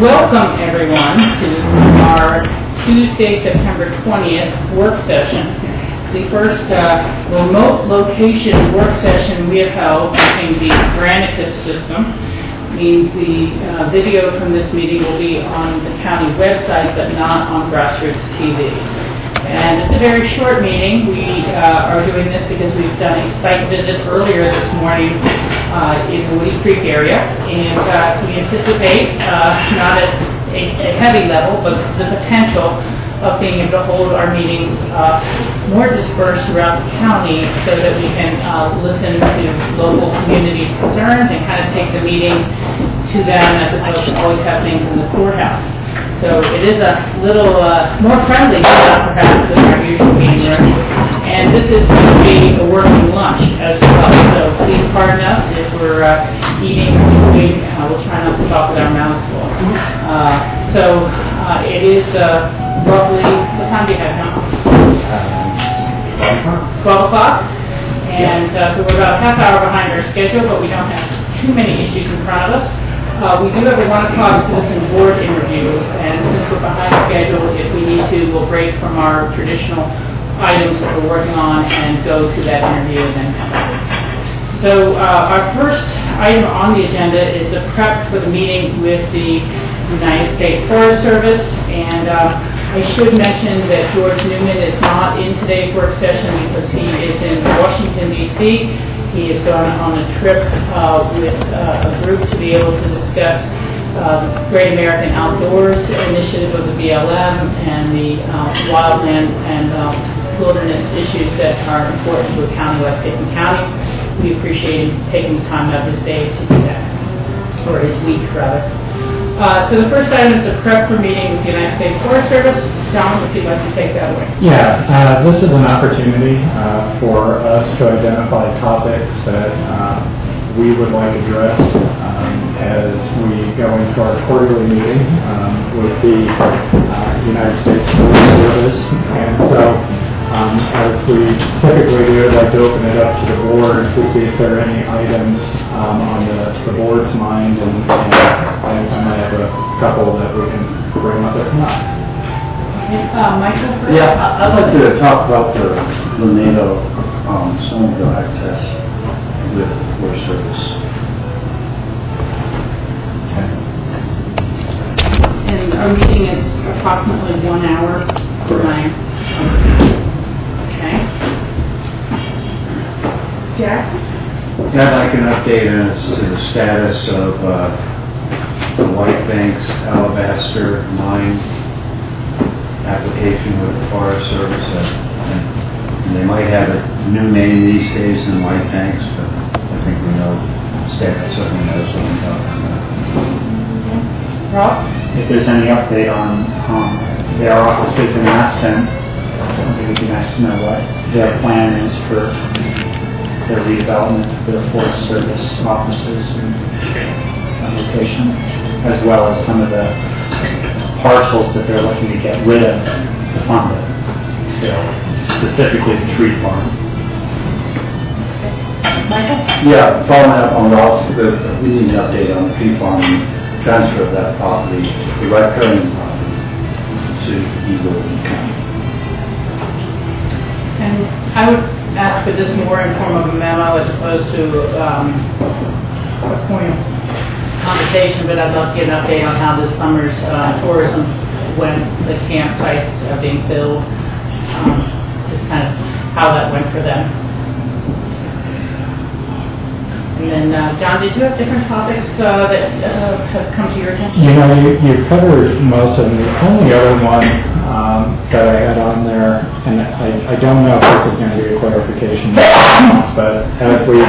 Welcome everyone to our Tuesday, September 20th work session. The first remote location work session we have held using the Granicus system. Means the video from this meeting will be on the county website but not on Grassroots TV. And it's a very short meeting. We are doing this because we've done a site visit earlier this morning in the Woody Creek area, and we anticipate not at a heavy level, but the potential of being able to hold our meetings more dispersed throughout the county so that we can listen to local communities' concerns and kind of take the meeting to them as opposed to always have things in the courthouse. So it is a little more friendly perhaps than our usual meeting room. And this is going to be a working lunch as well. So please pardon us if we're eating. We'll try not to talk with our mouths full. It is roughly, what time do you have now? 12 o'clock. And so we're about a half hour behind our schedule, but we don't have too many issues in front of us. We do have a 1 o'clock citizen board interview, and since we're behind schedule, if we need to, we'll break from our traditional items that we're working on and go to that interview and then come back. So our first item on the agenda is the prep for the meeting with the United States Forest Service, and I should mention that George Newman is not in today's work session because he is in Washington, D.C. He has gone on a trip with a group to be able to discuss the Great American Outdoors initiative of the BLM and the wildland and wilderness issues that are important to a county like Pickens County. We appreciate him taking the time out of his day to do that, or his week rather. So the first item is a prep for meeting with the United States Forest Service. John, if you'd like to take that away. Yeah, this is an opportunity for us to identify topics that we would like addressed as we go into our quarterly meeting with the United States Forest Service. And so, as we typically do, I'd like to open it up to the board to see if there are any items on the board's mind, and I might have a couple that we can bring up if not. Michael? First? Yeah, I'd like to talk about the NATO snowmobile access with the Forest Service. Okay. And our meeting is approximately 1 hour per night. Okay. Jack? Yeah, I'd like an update as to the status of the White Banks Alabaster mine application with the Forest Service. And they might have a new name these days than White Banks, but I think we know, staff certainly knows what I'm talking about. Rob? If there's any update on their offices in Aspen, I think it'd be nice to know what their plan is for their redevelopment for the Forest Service offices and location, as well as some of the parcels that they're looking to get rid of to fund it. So, specifically the tree farm. Michael? Yeah, following up on Rob's, we need an update on the tree farm and transfer of that property, the riparian property, to Eagle County. And I would ask for this more in form of a memo as opposed to a point of conversation, but I'd love to get an update on how this summer's tourism, when the campsites are being filled, just kind of how that went for them. And then, John, did you have different topics that have come to your attention? You know, you covered most of them. The only other one that I had on there, and I don't know if this is going to be a clarification, but as we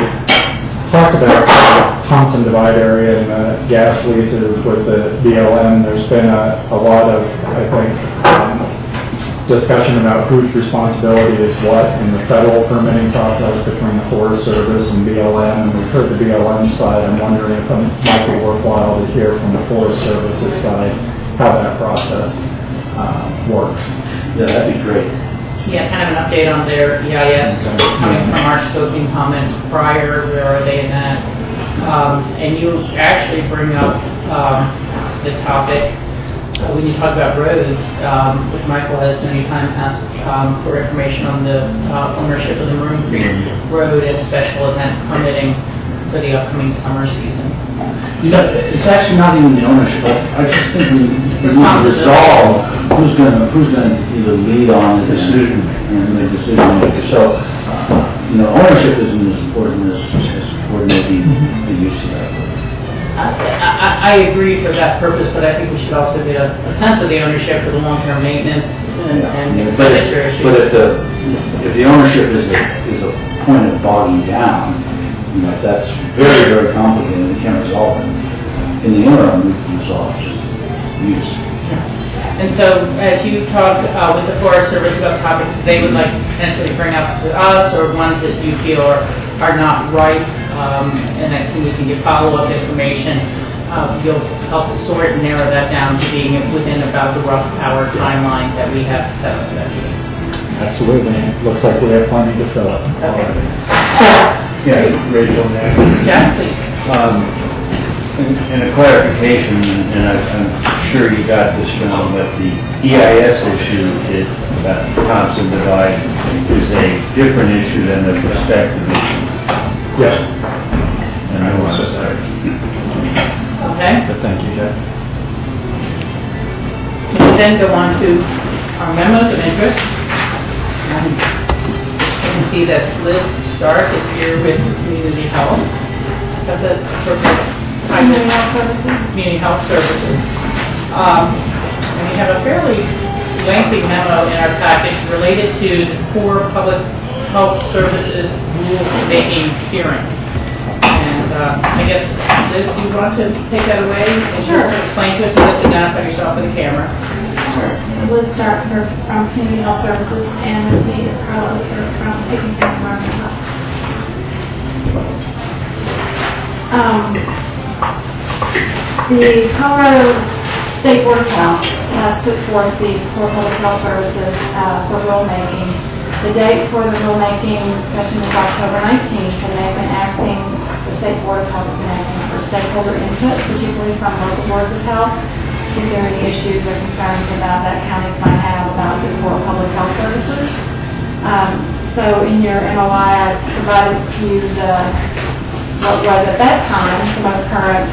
talked about the Thompson Divide area and the gas leases with the BLM, there's been a lot of, I think, discussion about whose responsibility is what in the federal permitting process between the Forest Service and BLM. And we've heard the BLM side. I'm wondering if it might be worthwhile to hear from the Forest Service's side how that process works. Yeah, that'd be great. Yeah, kind of an update on their EIS coming from our scoping comments prior. Where are they in that? And you actually bring up the topic. When you talk about roads, which Michael has many times asked for information on the ownership of the Maroon Creek Road as special event permitting for the upcoming summer season. It's actually not even the ownership. I just think we need to resolve who's going to either lead on the decision and the decision maker. So, ownership isn't as important as coordinating the use of that road. I agree for that purpose, but I think we should also get a sense of the ownership for the long-term maintenance and expenditure issues. But if the ownership is a point of bogging down, that's very, very complicated. We can't resolve it. In the interim, we can resolve just use. And so, as you talked with the Forest Service about topics that they would like to potentially bring up to us, or ones that you feel are not right, and that we can give follow-up information, you'll help us sort and narrow that down to being within about the rough hour timeline that we have set up for that meeting. Absolutely. It looks like we have plenty to fill up. Okay. Yeah, Rachel, Jack, please. and a clarification, and I'm sure you got this wrong, but the EIS issue about Thompson Divide is a different issue than the prospective issue. Yes. And I want to say. Okay. But thank you, Jeff. We'll then go on to our memos of interest. And you can see that Liz Stark is here with Community Health. That's the appropriate Community Health Services. Community Health Services. And we have a fairly lengthy memo in our package related to the core public health services rule-making hearing. And I guess, Liz, do you want to take that away? And Sure. Explain to us, let's identify yourself for the camera. Sure. Liz Stark from Community Health Services, and with me is Carlos from Taking Care of Environmental Health. The Colorado State Board of Health has put forth these core public health services for rulemaking. The date for the rulemaking session is October 19th, and they've been asking, the State Board of Health has been asking for stakeholder input, particularly from local boards of health, see if there are any issues or concerns about that counties might have about the core public health services. So in your MOI, I provided you what was at that time the most current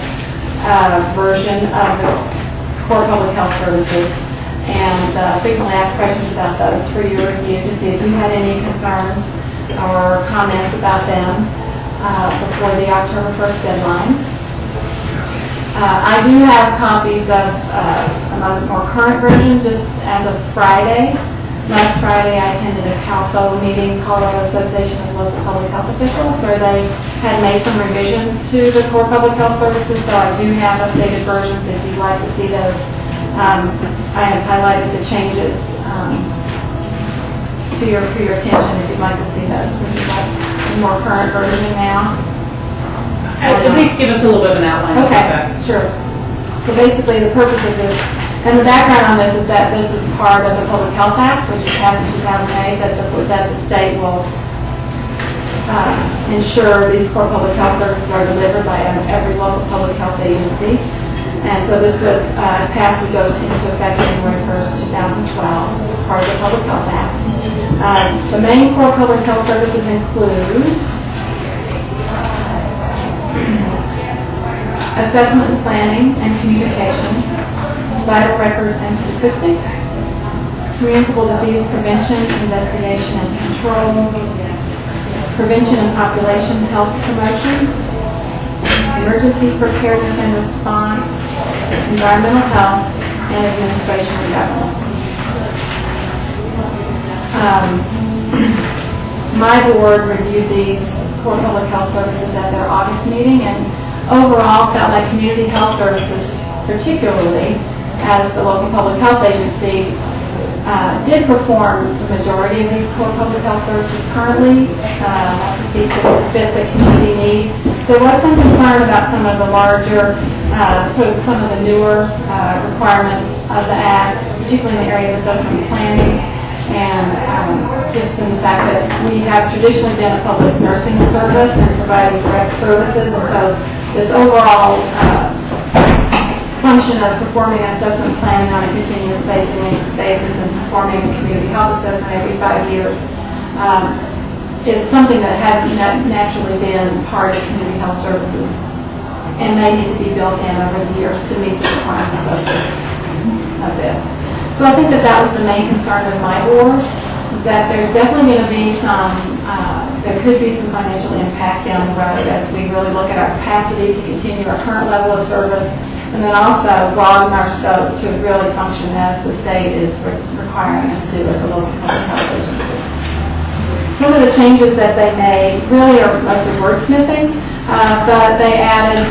version of the core public health services, and frequently asked questions about those for your review to see if you had any concerns or comments about them before the October 1st deadline. I do have copies of a more current version just as of Friday. Last Friday I attended a CALFO meeting, Colorado Association of Local Public Health Officials, where they had made some revisions to the core public health services, so I do have updated versions if you'd like to see those. I have highlighted the changes for your attention if you'd like to see those. Would you like a more current version now? At least give us a little bit of an outline of Okay, that. sure. So basically the purpose of this, and the background on this is that this is part of the Public Health Act, which was passed in 2008, that the state will ensure these core public health services are delivered by every local public health agency. And so this would pass would go into effect January 1st, 2012 as part of the Public Health Act. The main core public health services include assessment and planning and communication, vital records and statistics, communicable disease prevention, investigation and control, prevention and population health promotion, emergency preparedness and response, environmental health, and administration and governance. My board reviewed these core public health services at their August meeting, and overall felt like Community Health Services, particularly as the local public health agency, did perform the majority of these core public health services currently to fit the community need. There was some concern about some of the larger, some of the newer requirements of the Act, particularly in the area of assessment and planning, and just in the fact that we have traditionally been a public nursing service and providing direct services, and so this overall function of performing assessment planning on a continuous basis and performing a community health assessment every 5 years is something that hasn't naturally been part of community health services and may need to be built in over the years to meet the requirements of this. So I think that that was the main concern of my board, is that there's definitely going to be there could be some financial impact down the road as we really look at our capacity to continue our current level of service, and then also broaden our scope to really function as the state is requiring us to as a local public health agency. Some of the changes that they made really are mostly wordsmithing, but they added,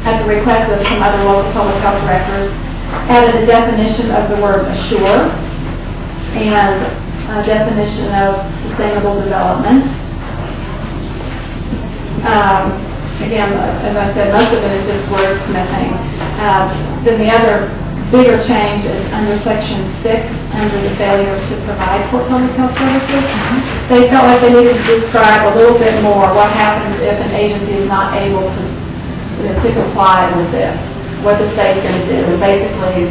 at the request of some other local public health directors, added a definition of the word assure and a definition of sustainable development. Again, as I said, most of it is just wordsmithing. Then the other bigger change is under Section 6, under the failure to provide for public health services. They felt like they needed to describe a little bit more what happens if an agency is not able to comply with this, what the state's going to do. And basically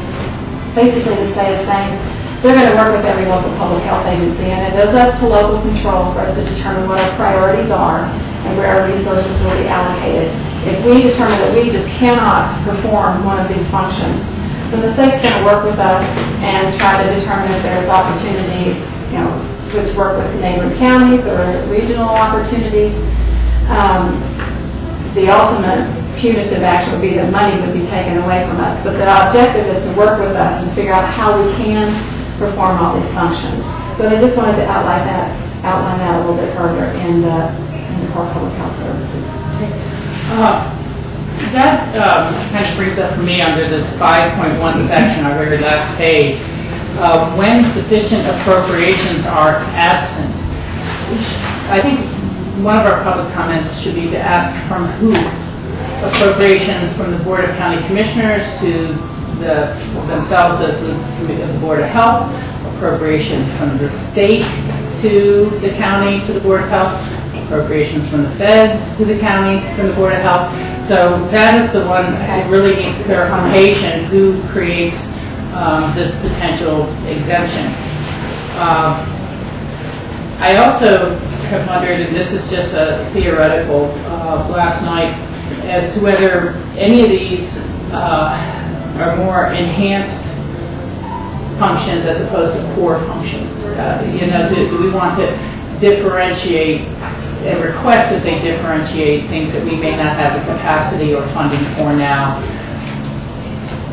the state is saying they're going to work with every local public health agency, and it is up to local control for us to determine what our priorities are and where our resources will be allocated. If we determine that we just cannot perform one of these functions, then the state's going to work with us and try to determine if there's opportunities, to work with neighboring counties or regional opportunities. The ultimate punitive action would be that money would be taken away from us. But the objective is to work with us and figure out how we can perform all these functions. So I just wanted to outline that a little bit further in the core public health services. That kind of brings up for me under this 5.1 section, our very last page, when sufficient appropriations are absent. I think one of our public comments should be to ask from who. Appropriations from the Board of County Commissioners to themselves as the Board of Health, appropriations from the state to the county to the Board of Health, appropriations from the feds to the county from the Board of Health. So that is the one that really needs clarification, who creates this potential exemption. I also have wondered, and this is just a theoretical, last night, as to whether any of these are more enhanced functions as opposed to core functions. Do we want to differentiate and request that they differentiate things that we may not have the capacity or funding for now?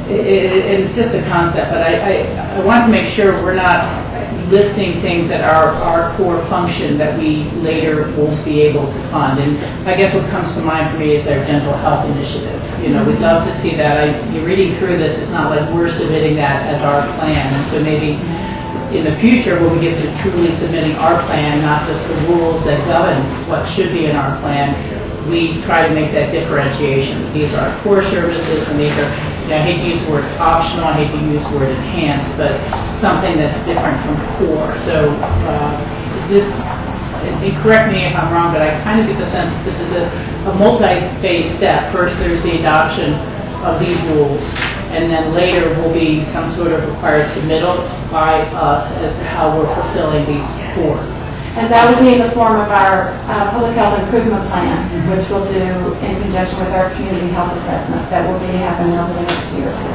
It's just a concept, but I want to make sure we're not listing things that are our core function that we later won't be able to fund. And I guess what comes to mind for me is their dental health initiative. We'd love to see that. You're reading through this, it's not like we're submitting that as our plan. And so maybe in the future, when we get to truly submitting our plan, not just the rules that govern what should be in our plan, we try to make that differentiation. These are our core services, and these are, I hate to use the word optional, I hate to use the word enhanced, but something that's different from core. So correct me if I'm wrong, but I kind of get the sense that this is a multi-phase step. First, there's the adoption of these rules, and then later will be some sort of required submittal by us as to how we're fulfilling these core. And that would be in the form of our public health improvement plan, which we'll do in conjunction with our community health assessment that will be happening over the next year or so.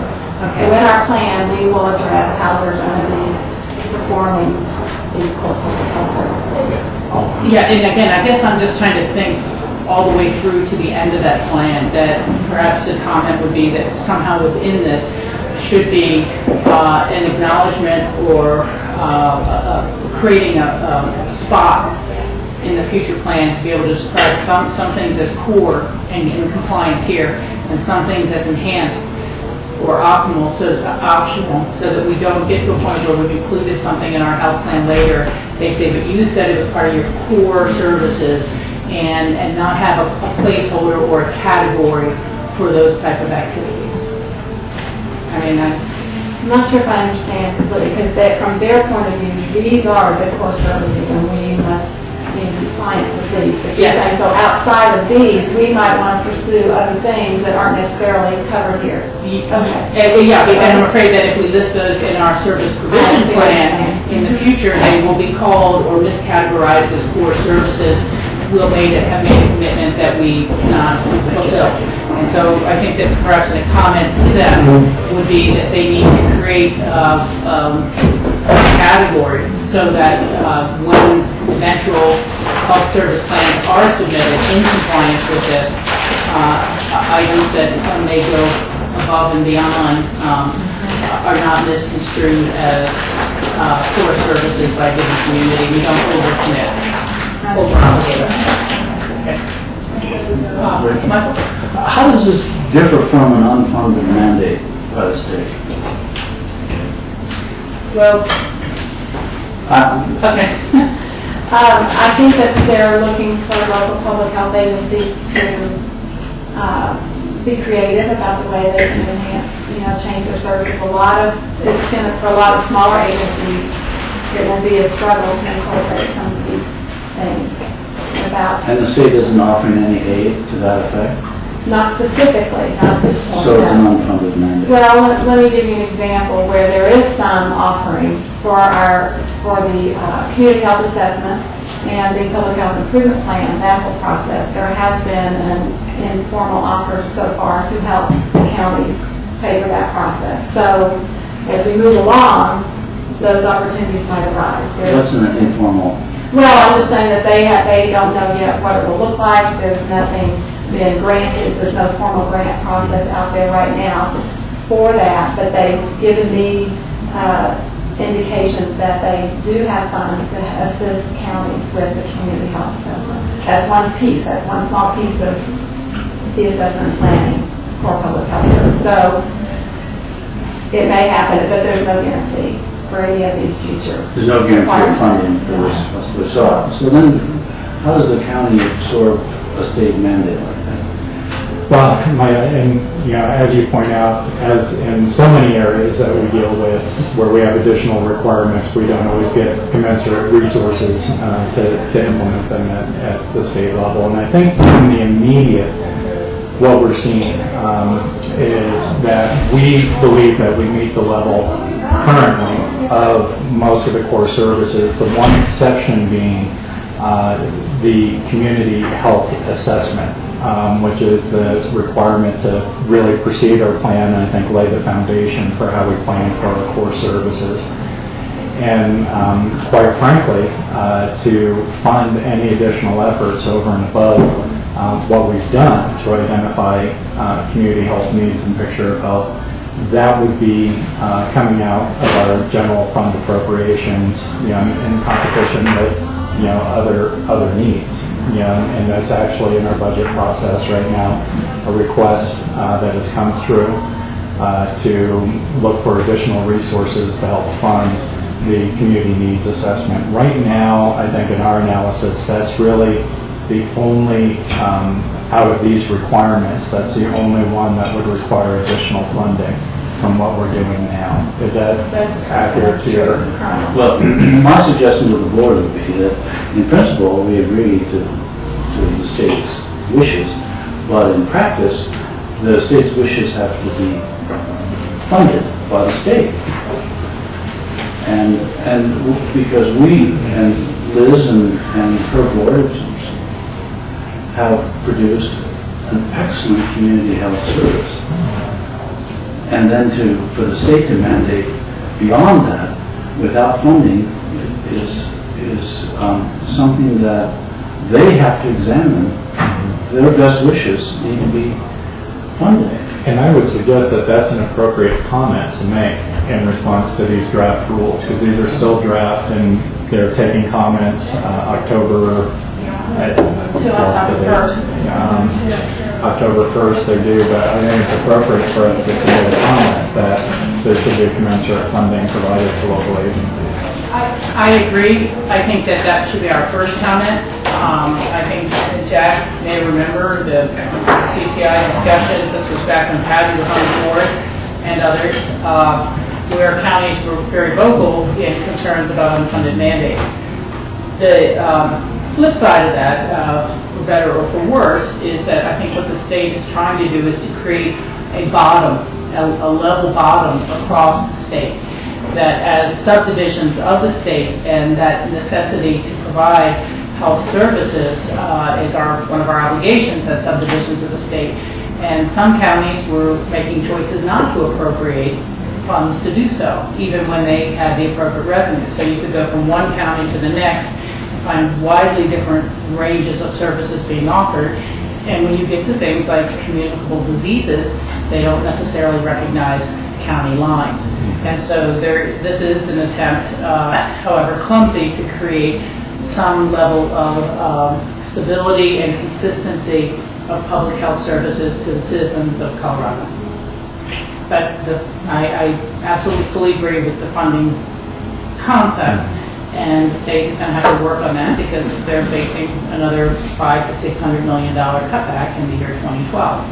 Okay. So in our plan, we will address how we're going to be performing these core public health services. Yeah, and again, I guess I'm just trying to think all the way through to the end of that plan, that perhaps the comment would be that somehow within this should be an acknowledgement or creating a spot in the future plan to be able to describe some things as core and in compliance here, and some things as enhanced or optional, so that we don't get to a point where we've included something in our health plan later. They say, but you said it was part of your core services, and not have a placeholder or a category for those type of activities. I'm not sure if I understand completely, because from their point of view, these are the core services, and we must be in compliance with these. But you're saying, so outside of these, we might want to pursue other things that aren't necessarily covered here. Okay. Yeah, and I'm afraid that if we list those in our service provision plan, in the future, they will be called or miscategorized as core services. We'll have made a commitment that we cannot fulfill. And so I think that perhaps a comment to them would be that they need to create a category so that when eventual health service plans are submitted in compliance with this, items that may go above and beyond are not misconstrued as core services by given community. We don't overcommit. Michael? How does this differ from an unfunded mandate by the state? Well, okay. I think that they're looking for local public health agencies to be creative about the way they can enhance, change their services. For a lot of smaller agencies, it will be a struggle to incorporate some of these things And the state isn't offering any aid to that effect? not specifically, not at this point. So it's no. an unfunded mandate? Well, let me give you an example where there is some offering for the community health assessment and the public health improvement plan, that whole process. There has been an informal offer so far to help counties pay for that process. So as we move along, those opportunities might arise. What's an informal? Well, I'm just saying that they don't know yet what it will look like. There's nothing been granted. There's no formal grant process out there right now for that, but they've given me indications that they do have funds to assist counties with the community health assessment. That's one piece. That's one small piece of the assessment planning for public health service. So it may happen, but there's no guarantee for any of these future. There's no guarantee of funding for this. So then, how does the county absorb a state mandate like that? Well, as you point out, as in so many areas that we deal with, where we have additional requirements, we don't always get commensurate resources to implement them at the state level. And I think in the immediate, what we're seeing is that we believe that we meet the level currently of most of the core services, the one exception being the community health assessment, which is the requirement to really proceed our plan and I think lay the foundation for how we plan for our core services. And quite frankly, to fund any additional efforts over and above what we've done to identify community health needs and picture of health, that would be coming out of our general fund appropriations, in competition with other needs. And that's actually in our budget process right now, a request that has come through to look for additional resources to help fund the community needs assessment. Right now, I think in our analysis, that's really the only, out of these requirements, that's the only one that would require additional funding from what we're doing now. Is that accurate to your? Well, my suggestion to the board would be that, in principle, we agree to the state's wishes, but in practice, the state's wishes have to be funded by the state. And because we, and Liz and her board have produced an excellent community health service. And then for the state to mandate beyond that without funding is something that they have to examine. Their best wishes need to be funded. And I would suggest that that's an appropriate comment to make in response to these draft rules, because these are still draft and they're taking comments October 1st they're due, but I think it's appropriate for us to submit a comment that there should be commensurate funding provided to local agencies. I agree. I think that should be our first comment. I think Jack may remember the CCI discussions. This was back when Patty was on the board and others, where counties were very vocal in concerns about unfunded mandates. flip side of that, for better or for worse, is that I think what the state is trying to do is to create a bottom, a level bottom across the state. That as subdivisions of the state and that necessity to provide health services is one of our obligations as subdivisions of the state. And some counties were making choices not to appropriate funds to do so, even when they had the appropriate revenue. So you could go from one county to the next and find widely different ranges of services being offered. And when you get to things like communicable diseases, they don't necessarily recognize county lines. And so this is an attempt, however clumsy, to create some level of stability and consistency of public health services to the citizens of Colorado. But I absolutely fully agree with the funding concept, and the state is going to have to work on that because they're facing another $500 to $600 million cutback in the year 2012.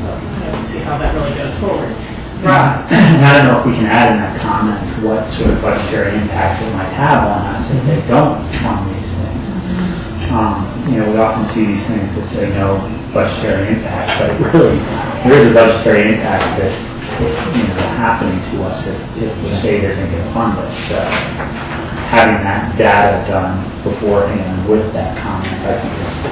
So we'll see how that really goes forward. Right. I don't know if we can add in that comment what sort of budgetary impacts it might have on us if they don't fund these things. We often see these things that say no budgetary impact, but really there is a budgetary impact of this happening to us if the state isn't going to fund it. So having that data done beforehand with that comment, I think is a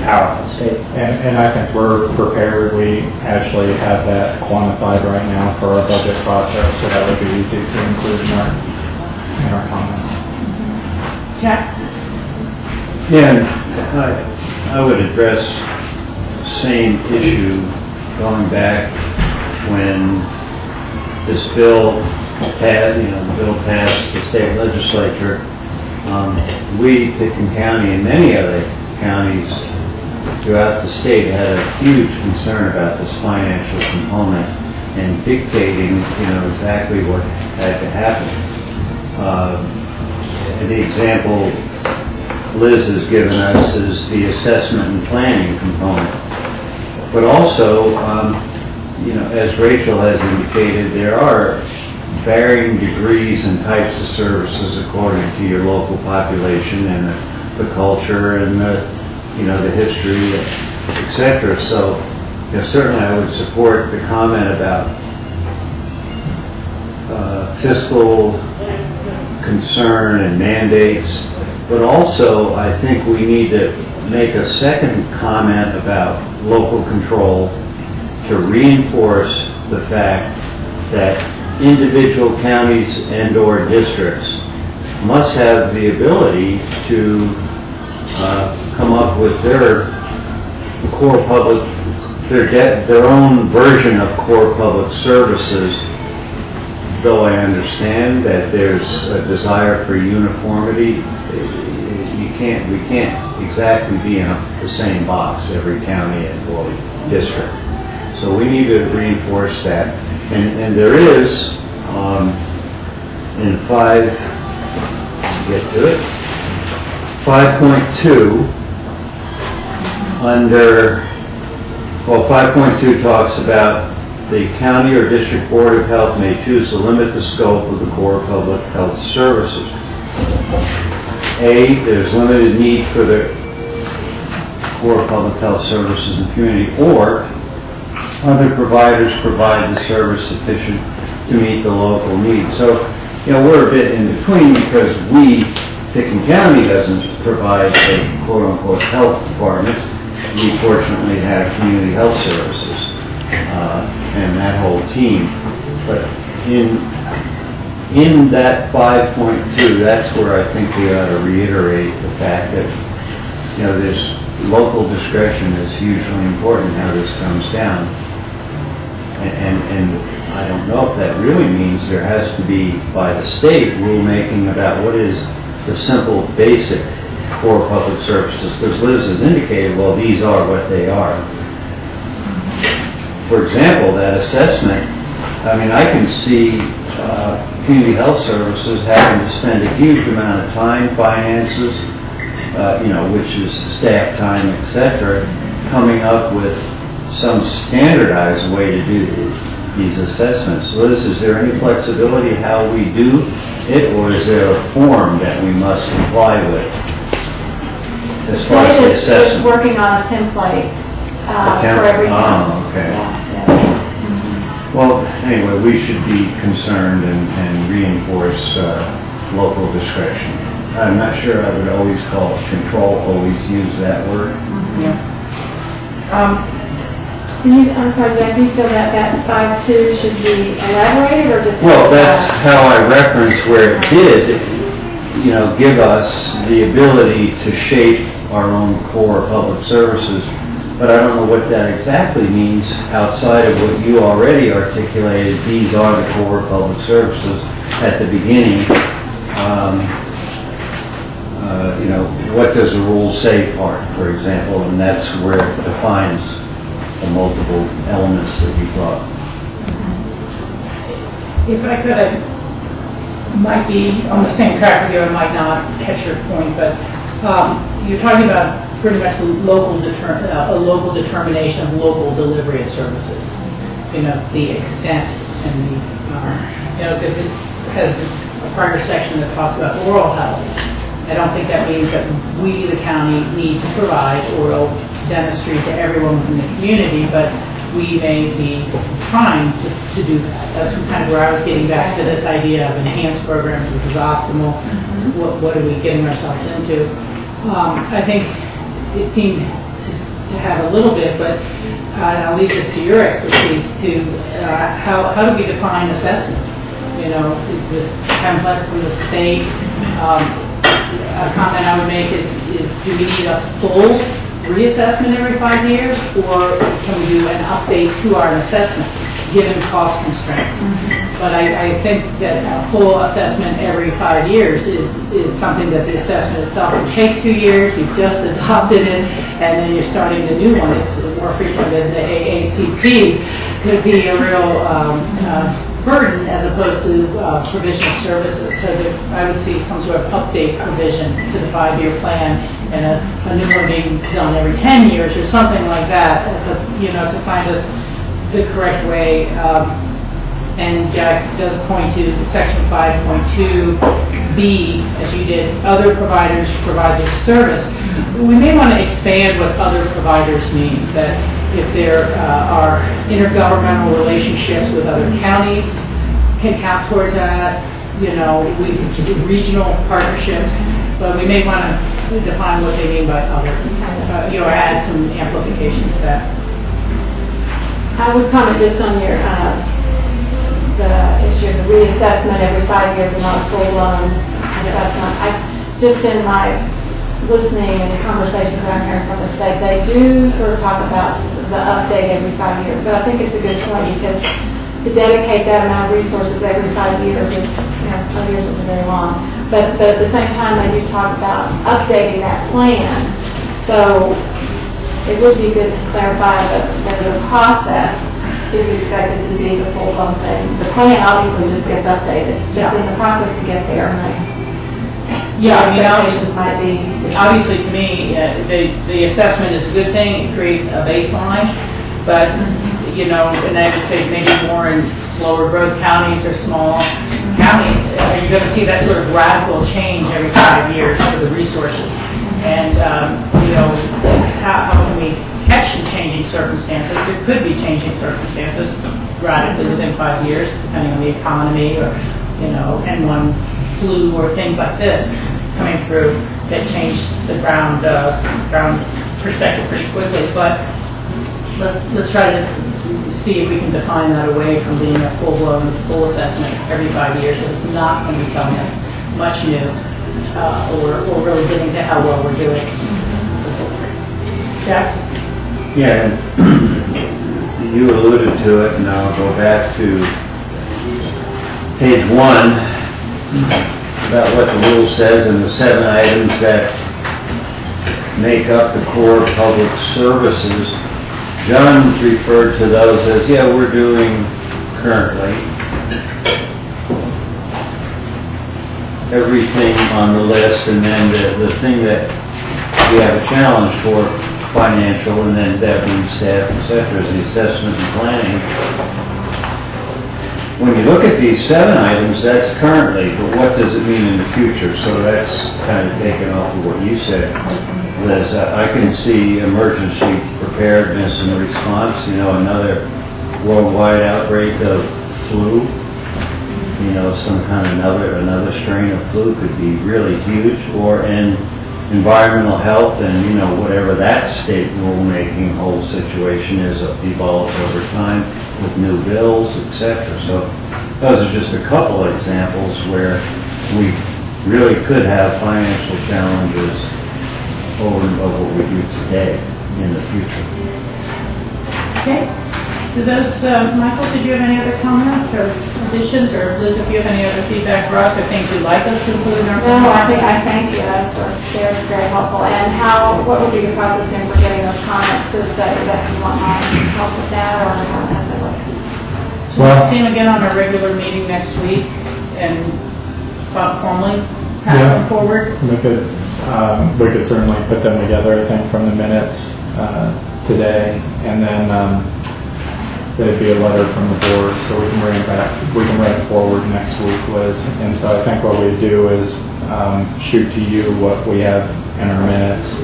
powerful statement. And I think we're prepared. We actually have that quantified right now for our budget process, so that would be easy to include in our comments. Jack? Yeah, and I would address the same issue going back when this bill passed the state legislature. We, Pickens County, and many other counties throughout the state had a huge concern about this financial component and dictating, exactly what had to happen. The example Liz has given us is the assessment and planning component. But also, as Rachel has indicated, there are varying degrees and types of services according to your local population and the culture and the history, etc. So, certainly I would support the comment about fiscal concern and mandates, but also I think we need to make a second comment about local control to reinforce the fact that individual counties and/or districts must have the ability to come up with their core public, their own version of core public services. Though I understand that there's a desire for uniformity, we can't exactly be in the same box every county and/or district. So we need to reinforce that. And there is, in 5.2, under, 5.2 talks about the county or district board of health may choose to limit the scope of the core public health services. A, there's limited need for the core public health services in the community, or other providers provide the service sufficient to meet the local needs. So, we're a bit in between because Pickens County doesn't provide a quote-unquote health department. We fortunately have community health services and that whole team. But in that 5.2, that's where I think we ought to reiterate the fact that, this local discretion is hugely important how this comes down. And I don't know if that really means there has to be, by the state, rulemaking about what is the simple, basic core public services. Because Liz has indicated, well, these are what they are. For example, that assessment, I can see community health services having to spend a huge amount of time, finances, which is staff time, etc., coming up with some standardized way to do these assessments. Liz, is there any flexibility how we do it, or is there a form that we must comply with? as far as the It's assessment? working on a template for every county. Oh, okay. Yeah. Well, anyway, we should be concerned and reinforce local discretion. I'm not sure I would always call it control, always use that word. I'm sorry, Jack, do you feel that 5.2 should be elaborated or just? Well, that's how I reference where it did, give us the ability to shape our own core public services. But I don't know what that exactly means outside of what you already articulated. These are the core public services at the beginning. What does the rule say part, for example, and that's where it defines the multiple elements that you brought. If I could, I might be on the same track with you, I might not catch your point, but you're talking about pretty much a local determination of local delivery of services. The extent and because it has a prior section that talks about oral health. I don't think that means that we, the county, need to provide oral dentistry to everyone in the community, but we may be trying to do that. That's kind of where I was getting back to this idea of enhanced programs, which is optimal. What are we getting ourselves into? I think it seemed to have a little bit, but I'll leave this to your expertise to how do we define assessment? This template from the state. A comment I would make is do we need a full reassessment every 5 years, or can we do an update to our assessment given cost constraints? But I think that a full assessment every 5 years is something that the assessment itself would take 2 years. You've just adopted it, and then you're starting the new one. It's more frequent than the AACP could be a real burden as opposed to provision of services. So I would see some sort of update provision to the 5-year plan, and a new one being done every 10 years or something like that, as to find us the correct way. And Jack does point to section 5.2B, as you did, other providers provide this service. We may want to expand what other providers mean, that if there are intergovernmental relationships with other counties, can count towards that, regional partnerships, but we may want to define what they mean by other, or add some amplification to that. I would comment just on your, the issue of the reassessment every 5 years and not a full-blown assessment. Just in my listening and the conversations that I'm hearing from the state, they do sort of talk about the update every 5 years, but I think it's a good point because to dedicate that amount of resources every 5 years is, 5 years isn't very long. But at the same time, they do talk about updating that plan. So it would be good to clarify that the process is expected to be the full-blown thing. The plan obviously just gets updated, but then the process to get there, expectations might be. Obviously, to me, the assessment is a good thing. It creates a baseline, but and I would say maybe more in slower growth counties or small counties, are you going to see that sort of radical change every 5 years for the resources? And how can we catch the changing circumstances? There could be changing circumstances radically within 5 years, depending on the economy or N1 flu or things like this coming through that change the ground perspective pretty quickly. But let's try to see if we can define that away from being a full assessment every 5 years. So it's not going to be telling us much new or really getting to how well we're doing. Jack? Yeah, you alluded to it, and I'll go back to page 1 about what the rule says and the 7 items that make up the core public services. John referred to those as, we're doing currently everything on the list, and then the thing that we have a challenge for, financial, and then Debbie, staff, etc., is the assessment and planning. When you look at these 7 items, that's currently, but what does it mean in the future? So that's kind of taking off of what you said, Liz, I can see emergency preparedness and response, another worldwide outbreak of flu, some kind of another strain of flu could be really huge, or in environmental health and, whatever that state rulemaking whole situation is evolves over time with new bills, etc. So those are just a couple of examples where we really could have financial challenges over and above what we do today in the future. Okay. Do those, Michael, did you have any other comments or additions, or Liz, if you have any other feedback for us or things you'd like us to include in our No, I thank you, that's very helpful. And what would be the process then for getting those comments to the study? That you want my help with that, or how does it look? So we'll see them again on our regular meeting next week and formally pass them forward. We could certainly put them together, I think, from the minutes today, and then there'd be a letter from the board, so we can bring it back. We can bring it forward next week, Liz. And so I think what we do is shoot to you what we have in our minutes,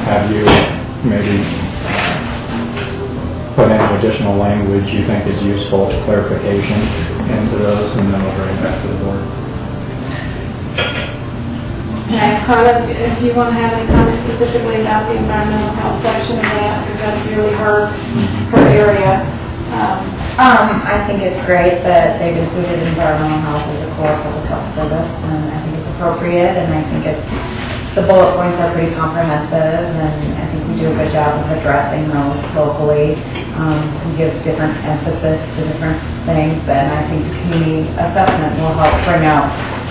have you maybe put any additional language you think is useful, clarification into those, and then we'll bring it back to the board. Next, Carla, if you want to have any comments specifically about the environmental health section of that, because that's really her area. I think it's great that they've included environmental health as a core public health service, and I think it's appropriate, and I think the bullet points are pretty comprehensive, and I think we do a good job of addressing those locally. We give different emphasis to different things, and I think the community assessment will help bring out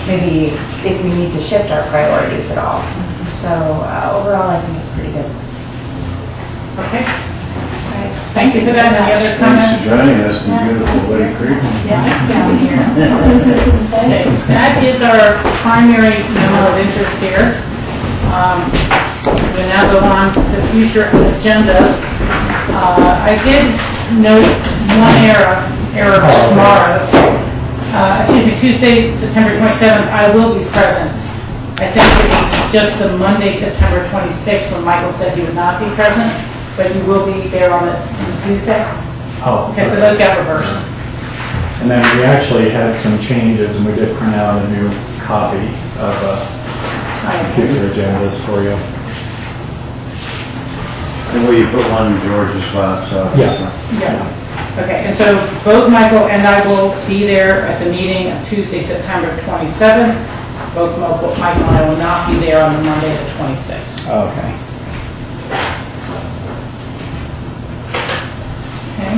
maybe if we need to shift our priorities at all. So overall, I think it's pretty good. Okay. Thank you for that. Any other comments? Thanks for joining us in beautiful Lake Creek. Yeah, it's down here. Okay. That is our primary memo of interest here. We now go on to the future agendas. I did note one error tomorrow. Tuesday, September 27th, I will be present. I think it was just the Monday, September 26th, when Michael said he would not be present, but you will be there on the Tuesday. Oh. Okay, so those got reversed. And then we actually had some changes, and we did print out a new copy of future agendas for you. And will you put one in George's box office? Yeah. Okay, and so both Michael and I will be there at the meeting of Tuesday, September 27th. Both Michael and I will not be there on the Monday, the 26th. Okay. Okay.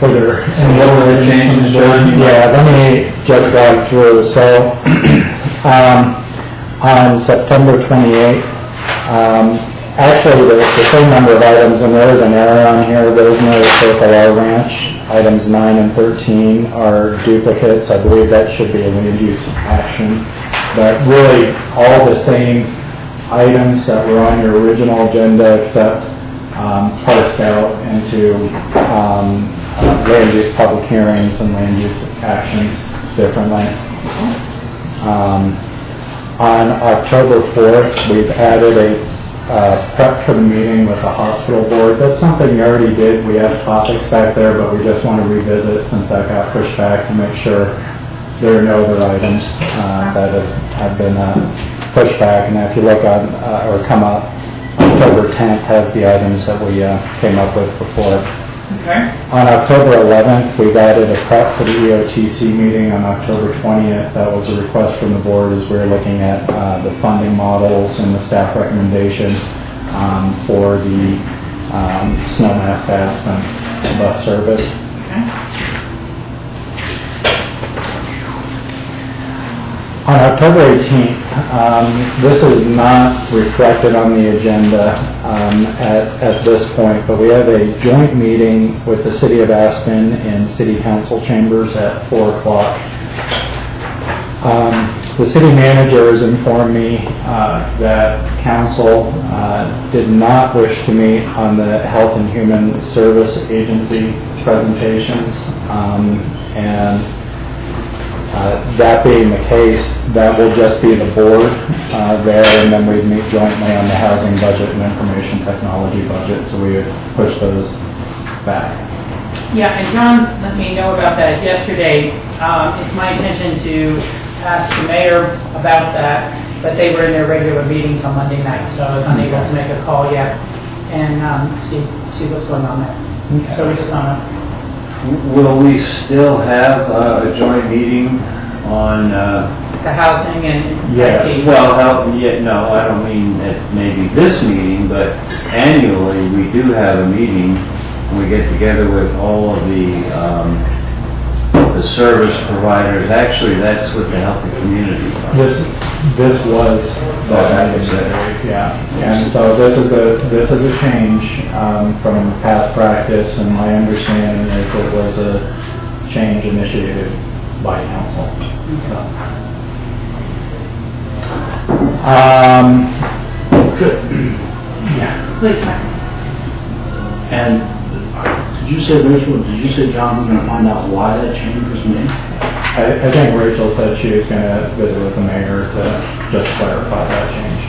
Further, any other changes, John? Yeah, let me just walk through. So, on September 28th, actually the same number of items, and there is an error on here. There is no Circle R Ranch. Items 9 and 13 are duplicates. I believe that should be a land use action. But really, all the same items that were on your original agenda, except parsed out into land use public hearings and land use actions differently. On October 4th, we've added a prep for the meeting with the hospital board. That's something you already did. We have topics back there, but we just want to revisit since that got pushed back to make sure there are no other items that have been pushed back. And if you look on or come up, October 10th has the items that we came up with before. Okay. On October 11th, we've added a prep for the EOTC meeting on October 20th. That was a request from the board as we were looking at the funding models and the staff recommendation for the Snowmass Aspen bus service. Okay. On October 18th, this is not reflected on the agenda at this point, but we have a joint meeting with the City of Aspen and City Council chambers at 4 o'clock. The city manager has informed me that council did not wish to meet on the Health and Human Service Agency presentations, and That being the case, that will just be the board there, and then we'd meet jointly on the housing budget and information technology budget, so we would push those back. Yeah, and John let me know about that yesterday. It's my intention to ask the mayor about that, but they were in their regular meetings on Monday night, so I was unable to make a call yet and see what's going on there. So we just want to... Will we still have a joint meeting on, The housing and... Yes. IT. well, no, I don't mean at maybe this meeting, but annually, we do have a meeting, and we get together with all of the service providers. Actually, that's with the Healthy Community Fund. This was That was it. yeah, and so this is a change from past practice, and my understanding is it was a change initiated by council. So. Good. Yeah. Please, Michael. And did you say, Rachel, did you say John was going to find out why that change was made? I think Rachel said she was going to visit with the mayor to just clarify that change.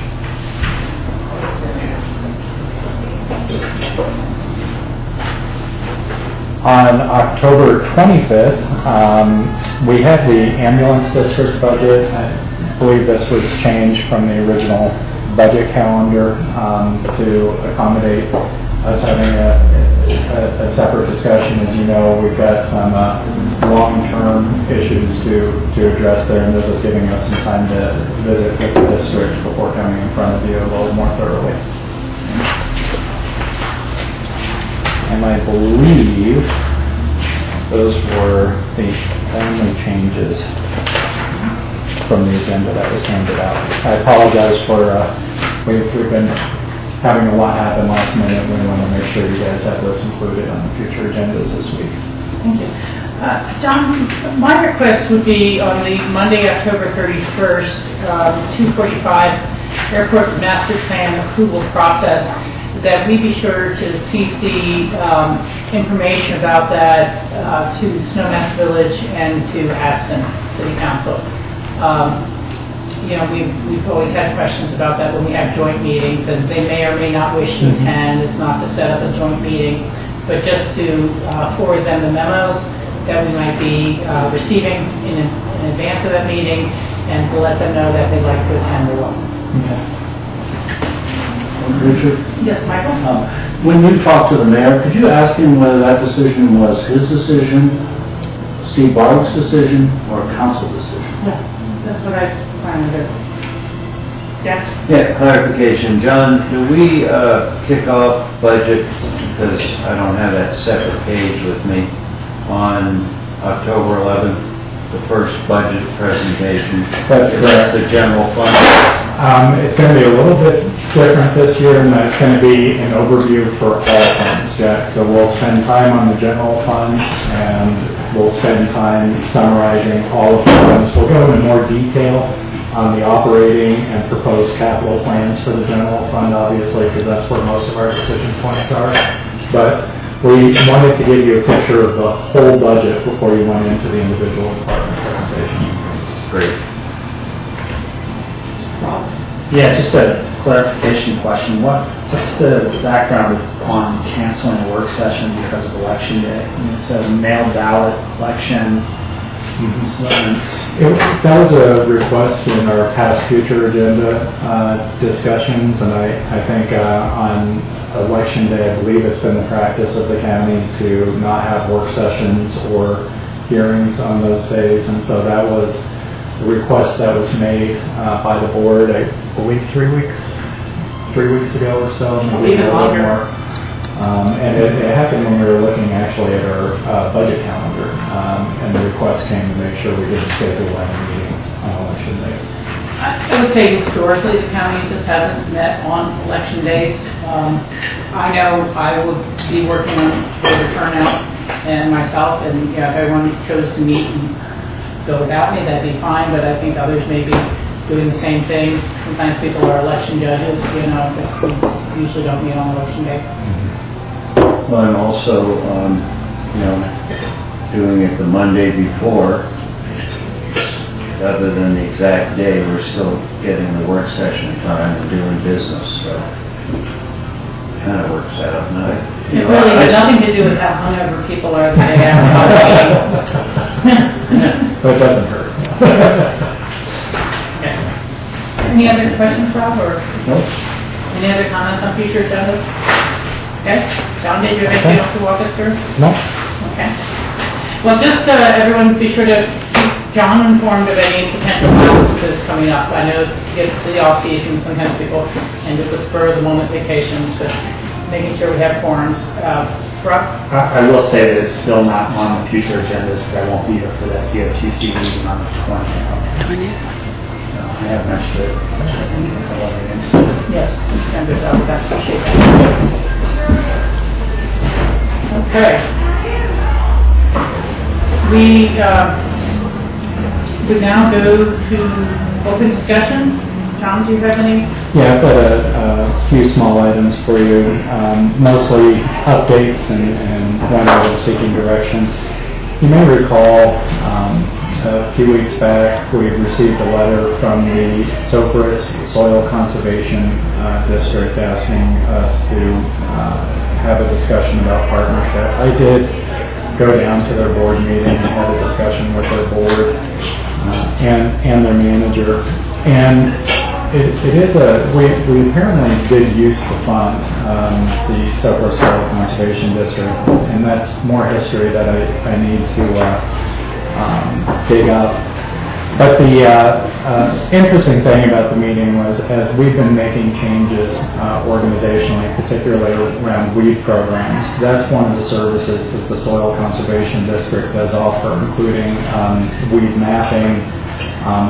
On October 25th, we had the ambulance district budget. I believe this was changed from the original budget calendar to accommodate us having a separate discussion. As you know, we've got some long-term issues to address there, and this is giving us some time to visit with the district before coming in front of you a little more thoroughly. And I believe those were the only changes from the agenda that was handed out. I apologize for, we've been having a lot happen last minute. We want to make sure you guys have those included on the future agendas this week. Thank you. John, my request would be on the Monday, October 31st, 2:45 Airport Master Plan approval process, that we be sure to CC information about that to Snowmass Village and to Aston City Council. You know, we've always had questions about that when we have joint meetings, and they may or may not wish to attend. It's not to set up a joint meeting, but just to forward them the memos that we might be receiving in advance of that meeting, and to let them know that they'd like to attend the one. Richard? Yes, Michael? When you talked to the mayor, could you ask him whether that decision was his decision, Steve Barwick's decision, or council decision? Yeah, that's what I plan to do. Yeah? Yeah, clarification. John, do we kick off budget, because I don't have that separate page with me, on October 11th, the first budget presentation? That's correct. The general fund? It's going to be a little bit different this year, and it's going to be an overview for all funds, Jack. So we'll spend time on the general funds, and we'll spend time summarizing all of the funds. We'll go into more detail on the operating and proposed capital plans for the general fund, obviously, because that's where most of our decision points are. But we wanted to give you a picture of the whole budget before you went into the individual department presentations. Great. Yeah, just a clarification question. What's the background on canceling a work session because of election day? I mean, it says mail ballot election. So That was a request in our past future agenda discussions, and I think on election day, I believe it's been the practice of the county to not have work sessions or hearings on those days, and so that was a request that was made by the board, I believe 3 weeks ago or so, maybe Even a little longer. more. And it happened when we were looking actually at our budget calendar, and the request came to make sure we didn't schedule any meetings on election day. I would say historically, the county just hasn't met on election days. I know I would be working on voter turnout and myself, and if everyone chose to meet and go without me, that'd be fine, but I think others may be doing the same thing. Sometimes people are election judges, because we usually don't meet on election day. Well, and also, doing it the Monday before other than the exact day, we're still getting the work session time and doing business, so kind of works out. And It really has nothing to do with how hungover people are the day after. But it doesn't hurt. Any other questions, Rob, or Nope. any other comments on future agendas? Okay, John, did you have anything else to walk us through? No? Okay. Well, just everyone be sure to keep John informed of any potential conferences coming up. I know it's the off season, sometimes people end up with spur of the moment vacations, but making sure we have forums. Rob? I will say that it's still not on the future agendas, but I won't be here for that BOCC meeting on the 20th. So I have mentioned it. A couple other things. Yes, members of that, appreciate that. Okay. We now go to open discussion. John, do you have any? Yeah, I've got a few small items for you, mostly updates and one other seeking directions. You may recall a few weeks back we received a letter from the Sopris Soil Conservation District asking us to have a discussion about partnership. I did go down to their board meeting and have a discussion with their board and their manager. And it is we apparently did use the fund, the Sopris Soil Conservation District, and that's more history that I need to dig up. But the interesting thing about the meeting was, as we've been making changes organizationally, particularly around weed programs, that's one of the services that the Soil Conservation District does offer, including weed mapping,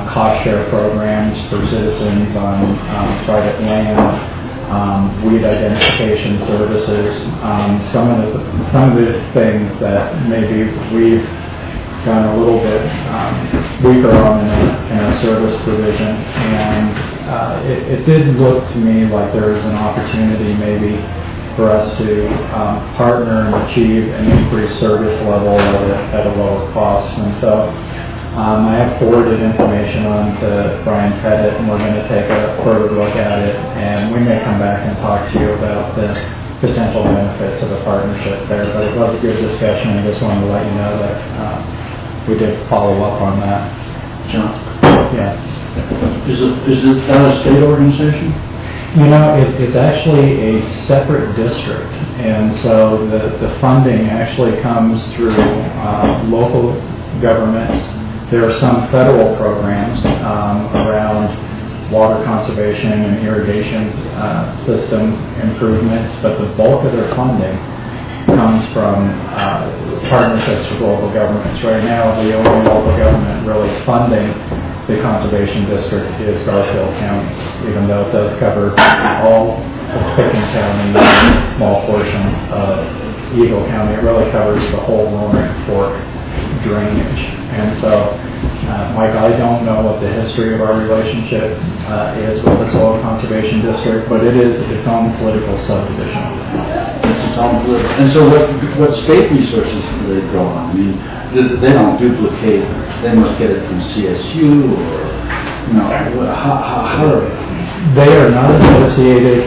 cost share programs for citizens on private land, weed identification services, some of the things that maybe we've gone a little bit weaker on in our service provision, and it did look to me like there was an opportunity maybe for us to partner and achieve an increased service level at a lower cost. And so I have forwarded information on to Brian Pettit, and we're going to take a further look at it, and we may come back and talk to you about the potential benefits of a partnership there. But it was a good discussion. I just wanted to let you know that we did follow up on that. John, Yeah. is it not a state organization? You know, it's actually a separate district, and so the funding actually comes through local governments. There are some federal programs around water conservation and irrigation system improvements, but the bulk of their funding comes from partnerships with local governments. Right now, the only local government really funding the conservation district is Garfield County, even though it does cover all of Pickens County and a small portion of Eagle County. It really covers the whole Roanoke Fork drainage. And so, Mike, I don't know what the history of our relationship is with the Soil Conservation District, but it is its own political subdivision. It's its own political. And so what state resources do they draw on? I mean, they don't duplicate, they must get it from CSU or, you know, how do they? They are not associated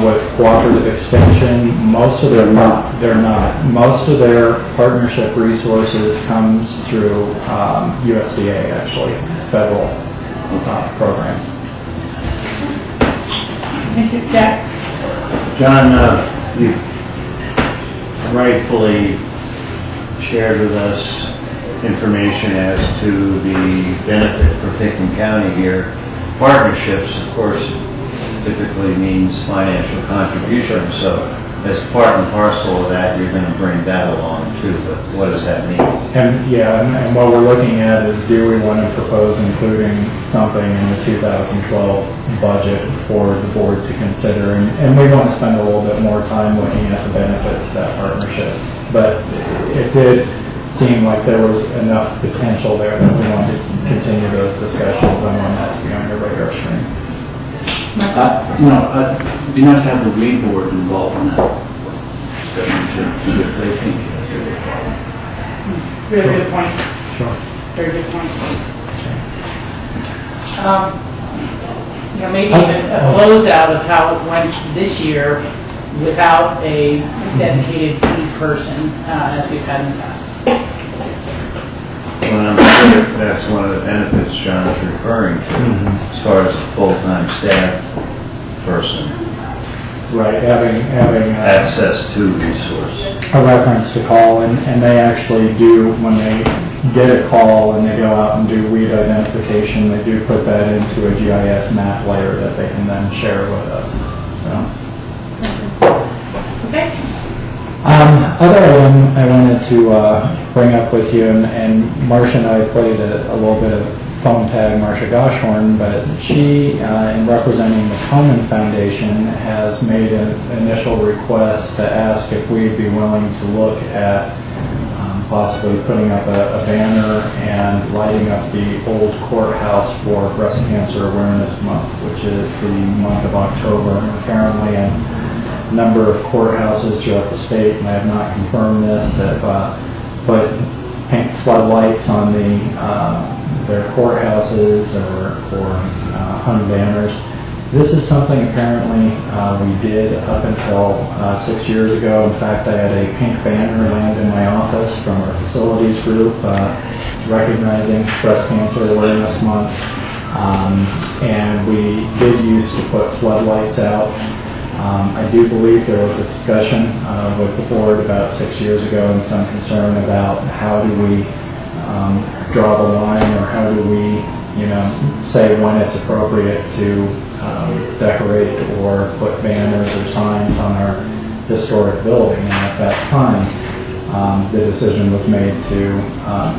with cooperative extension. Most of their they're not. Most of their partnership resources comes through USDA, actually, federal programs. Thank you, Jack. John, you rightfully shared with us information as to the benefit for Pickens County here. Partnerships, of course, typically means financial contribution, so as part and parcel of that, you're going to bring that along too, but what does that mean? And what we're looking at is, do we want to propose including something in the 2012 budget for the board to consider? And we want to spend a little bit more time looking at the benefits of that partnership. But it did seem like there was enough potential there that we wanted to continue those discussions. I want that to be on your radar screen. It'd be nice to have the weed board involved in that. See if they think. Very good point. Sure. Very good point. Maybe even a closeout of how it went this year without a dedicated lead person, as we've had in the past. Well, I'm sure that's one of the benefits John is referring to, as far as a full-time staff person, Right, having access to resources. a reference to call, and they actually do, when they get a call and they go out and do weed identification, they do put that into a GIS map layer that they can then share with us. So, Okay. other item I wanted to bring up with you, and Marcia and I played a little bit of phone tag, Marcia Goshorn, but she, in representing the Komen Foundation, has made an initial request to ask if we'd be willing to look at possibly putting up a banner and lighting up the old courthouse for Breast Cancer Awareness Month, which is the month of October. And apparently a number of courthouses throughout the state, and I have not confirmed this, have put pink floodlights on their courthouses or hung banners. This is something apparently we did up until 6 years ago. In fact, I had a pink banner land in my office from our facilities group recognizing Breast Cancer Awareness Month. And we did used to put floodlights out. I do believe there was a discussion with the board about 6 years ago and some concern about how do we draw the line, or how do we, say when it's appropriate to decorate or put banners or signs on our historic building. And at that time, the decision was made to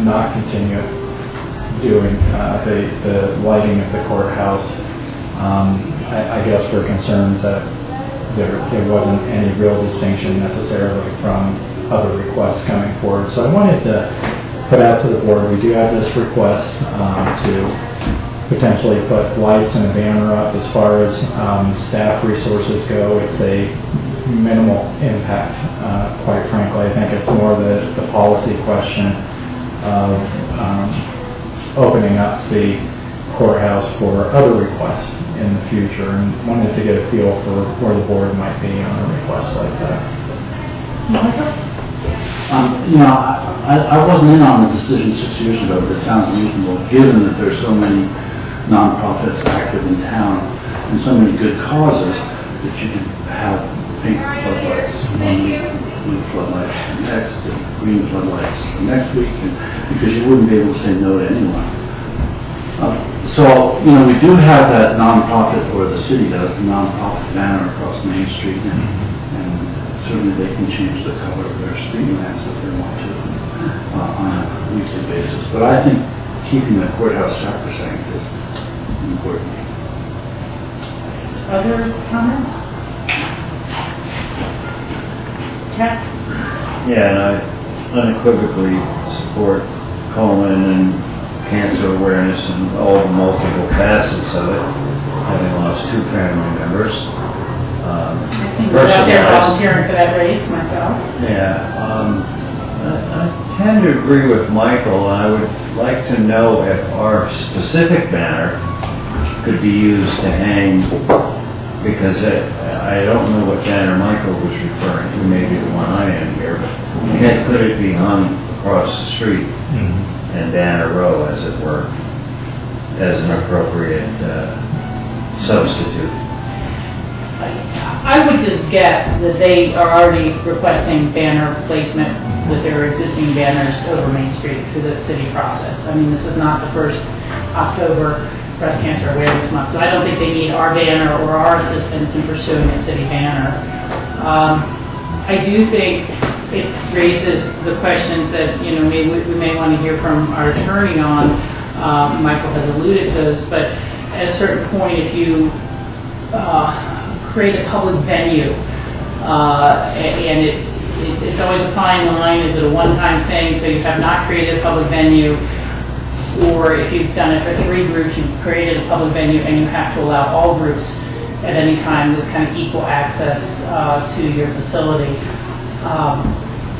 not continue doing the lighting of the courthouse. I guess for concerns that there wasn't any real distinction necessarily from other requests coming forward. So I wanted to put out to the board, we do have this request to potentially put lights and a banner up. As far as staff resources go, it's a minimal impact, quite frankly. I think it's more the policy question of opening up the courthouse for other requests in the future, and wanted to get a feel for where the board might be on a request like that. I wasn't in on the decision 6 years ago, but it sounds reasonable, given that there's so many nonprofits active in town and so many good causes, that you can have pink floodlights one week, blue floodlights the next, and green floodlights the next week, because you wouldn't be able to say no to anyone. So, we do have that nonprofit, or the city does, the nonprofit banner across Main Street, and certainly they can change the color of their street lamps if they want to on a weekly basis. But I think keeping the courthouse sacrosanct is important. Other comments? Kat? Yeah, and I unequivocally support Coleman and cancer awareness and all the multiple facets of it, having lost 2 family members. I think we're out there volunteering for that race myself. Yeah, I tend to agree with Michael. I would like to know if our specific banner could be used to hang, because I don't know what banner Michael was referring to, maybe the one I am here, but could it be hung across the street in banner row, as it were, as an appropriate substitute? I would just guess that they are already requesting banner placement with their existing banners over Main Street through the city process. I mean, this is not the first October Breast Cancer Awareness Month, so I don't think they need our banner or our assistance in pursuing a city banner. I do think it raises the questions that, we may want to hear from our attorney on. Michael has alluded to those, but at a certain point, if you create a public venue, and it's always a fine line. Is it a one-time thing, so you have not created a public venue, or if you've done it for 3 groups, you've created a public venue and you have to allow all groups at any time this kind of equal access to your facility.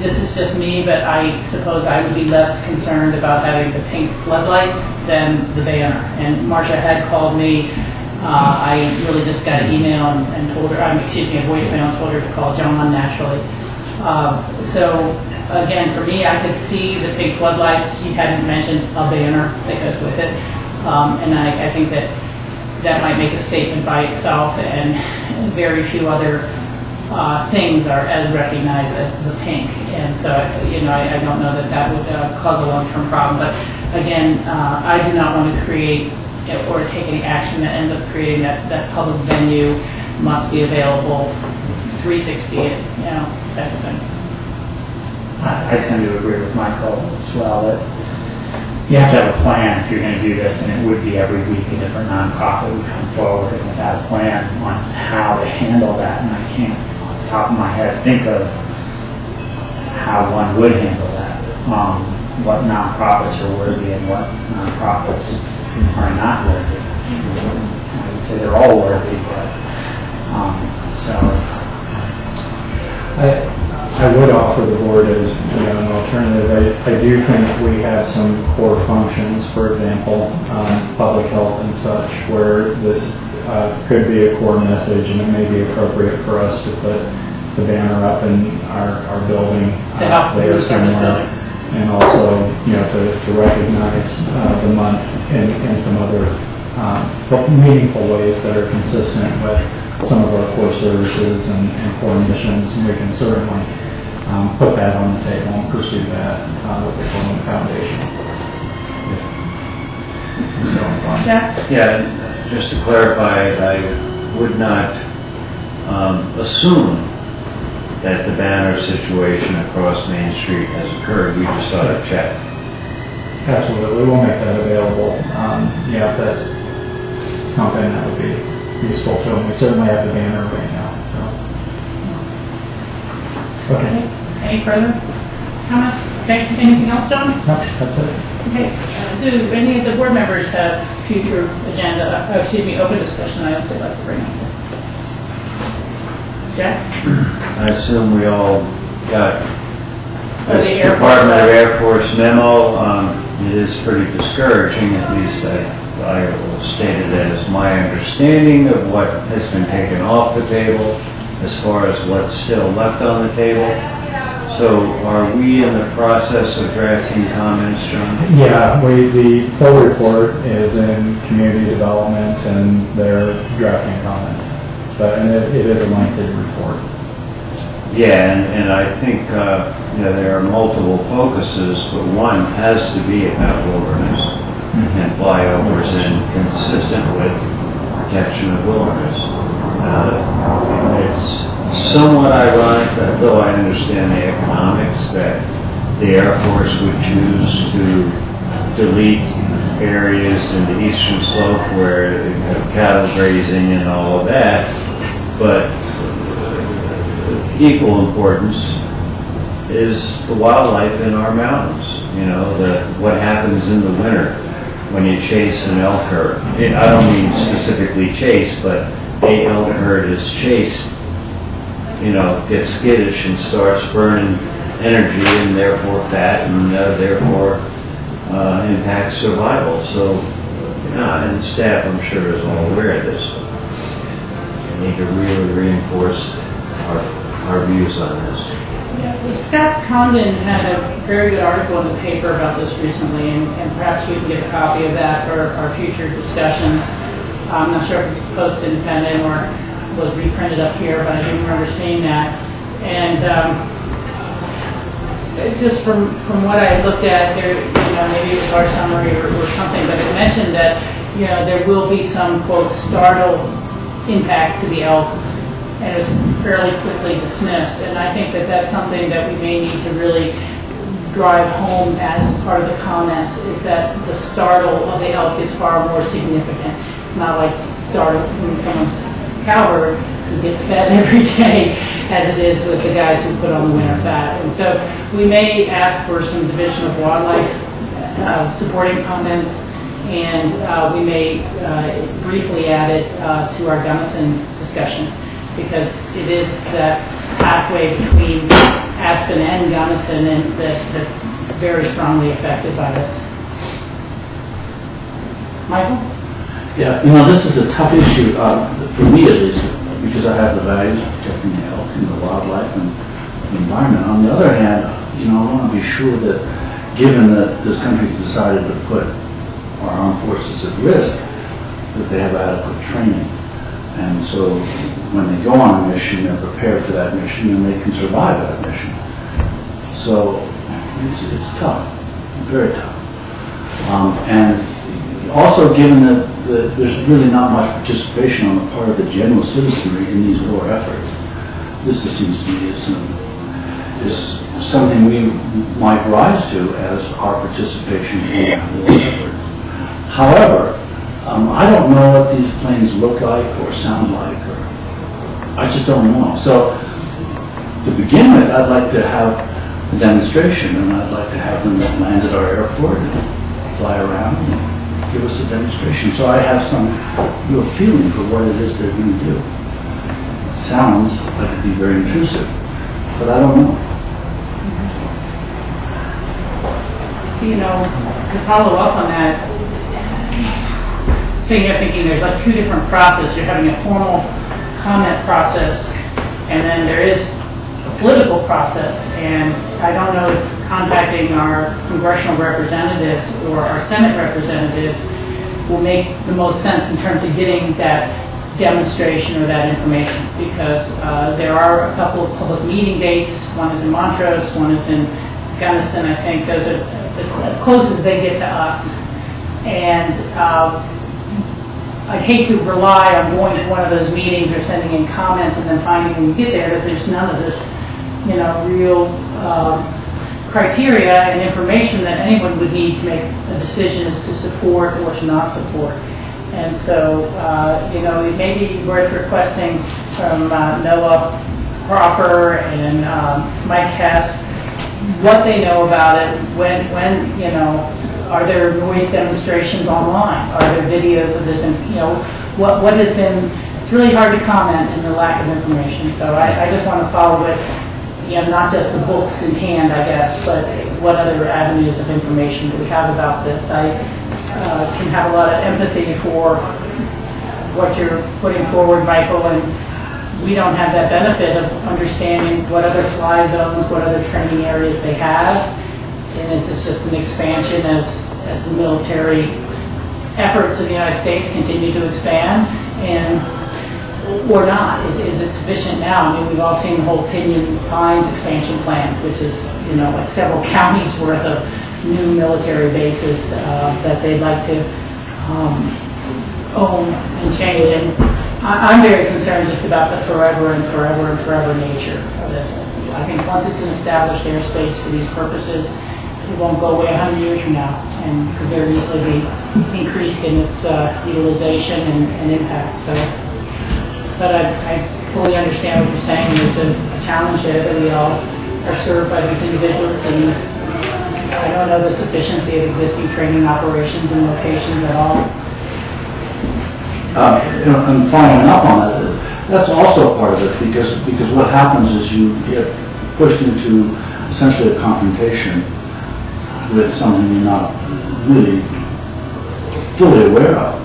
this is just me, but I suppose I would be less concerned about having the pink floodlights than the banner. And Marcia had called me. I really just got an email and told her, a voicemail and told her to call John naturally. So again, for me, I could see the pink floodlights. You hadn't mentioned a banner that goes with it. And I think that might make a statement by itself, and very few other things are as recognized as the pink. And so, I don't know that would cause a long-term problem. But again, I do not want to create or take any action that ends up creating that public venue must be available 360, type of thing. I tend to agree with Michael as well, that you have to have a plan if you're going to do this, and it would be every week a different nonprofit would come forward and without a plan on how to handle that, and I can't, off the top of my head, think of how one would handle that. What nonprofits are worthy and what nonprofits are not worthy. I would say they're all worthy, but, I would offer the board as an alternative. I do think we have some core functions, for example, public health and such, where this could be a core message, and it may be appropriate for us to put the banner up in our building there somewhere, and also to recognize the month in some other meaningful ways that are consistent with some of our core services and core missions, and we can certainly put that on the table and pursue that with the Coleman Foundation. Yeah, just to clarify, I would not assume that the banner situation across Main Street has occurred. We just ought to check. Absolutely, we'll make that available. If that's something that would be useful to them. We certainly have the banner right now. So. Okay. Any further comments? Okay, anything else, John? No, that's it. Okay. Do any of the board members have future agenda, open discussion items they'd like to bring up? Jack? I assume we all got The this Air Department of Force. Air Force memo. It is pretty discouraging, at least I will state it as my understanding of what has been taken off the table as far as what's still left on the table. So are we in the process of drafting comments, John? Yeah, the full report is in community development, and they're drafting comments. So, and it is a lengthy report. Yeah, and I think there are multiple focuses, but one has to be about wilderness and flyovers and consistent with protection of wilderness. It's somewhat ironic that, though I understand the economics, that the Air Force would choose to delete areas in the eastern slope where cattle grazing and all of that, but equal importance is the wildlife in our mountains. What happens in the winter when you chase an elk herd. I don't mean specifically chase, but a elk herd is chased, gets skittish and starts burning energy and therefore fat, and therefore impacts survival. So, and staff, I'm sure, is all aware of this. We need to really reinforce our views on this. Yeah, Scott Condon had a very good article in the paper about this recently, and perhaps you can get a copy of that for our future discussions. I'm not sure if it's post-independent or was reprinted up here, but I do remember seeing that. And just from what I looked at, there, maybe it was our summary or something, but it mentioned that there will be some quote startle impact to the elk, and it was fairly quickly dismissed. And I think that that's something that we may need to really drive home as part of the comments, is that the startle of the elk is far more significant. It's not like startle when someone's cow herd who gets fed every day as it is with the guys who put on the winter fat. And so we may ask for some Division of Wildlife supporting comments, and we may briefly add it to our Gunnison discussion, because it is that pathway between Aspen and Gunnison, and that's very strongly affected by this. Michael? Yeah, this is a tough issue, for me at least, because I have the values of protecting the elk and the wildlife and the environment. On the other hand, I want to be sure that, given that this country's decided to put our armed forces at risk, that they have adequate training. And so when they go on a mission, they're prepared for that mission and they can survive that mission. So it's tough, very tough. And also given that there's really not much participation on the part of the general citizenry in these war efforts, this seems to me is something we might rise to as our participation in that war effort. However, I don't know what these planes look like or sound like, or I just don't know. So to begin with, I'd like to have a demonstration, and I'd like to have them land at our airport and fly around and give us a demonstration. So I have some real feeling for what it is they're going to do. It sounds like it'd be very intrusive, but I don't know. To follow up on that, so you're thinking there's like two different processes. You're having a formal comment process, and then there is a political process. And I don't know if contacting our congressional representatives or our Senate representatives will make the most sense in terms of getting that demonstration or that information, because there are a couple of public meeting dates. One is in Montrose, one is in Gunnison. I think those are as close as they get to us. And I'd hate to rely on going to one of those meetings or sending in comments and then finding when you get there that there's none of this, real criteria and information that anyone would need to make a decision as to support or to not support. And so, it may be worth requesting from Noah Cropper and Mike Hess what they know about it, when are there noise demonstrations online? Are there videos of this? And, what has been, it's really hard to comment in the lack of information. So I just want to follow it, not just the books in hand, I guess, but what other avenues of information do we have about this? I can have a lot of empathy for what you're putting forward, Michael, and we don't have that benefit of understanding what other fly zones, what other training areas they have. And it's just an expansion as the military efforts in the United States continue to expand, or not. Is it sufficient now? I mean, we've all seen the whole Pinyon Pines expansion plans, which is, like several counties worth of new military bases that they'd like to own and change. And I'm very concerned just about the forever and forever and forever nature of this. I think once it's an established airspace for these purposes, it won't go away 100 years from now, and could very easily be increased in its utilization and impact. So, but I fully understand what you're saying. There's a challenge there that we all are served by these individuals, and I don't know the sufficiency of existing training operations and locations at all. And following up on that, that's also part of it, because what happens is you get pushed into essentially a confrontation with something you're not really fully aware of.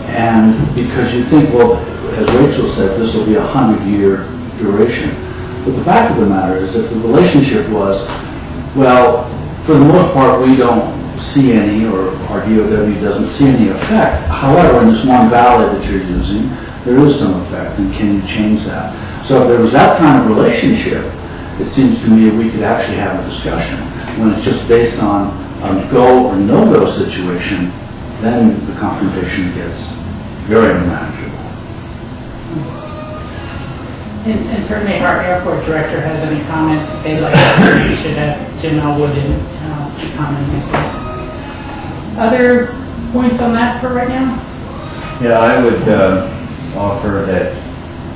And because you think, well, as Rachel said, this will be 100-year duration. But the fact of the matter is that the relationship was, well, for the most part, we don't see any, or our DOW doesn't see any effect. However, in this one valley that you're using, there is some effect, and can you change that? So if there was that kind of relationship, it seems to me we could actually have a discussion. When it's just based on a go or no-go situation, then the confrontation gets very unmanageable. And certainly if our airport director has any comments that they'd like to, we should have Jim Elwood and comment as well. Other points on that for right now? Yeah, I would offer that,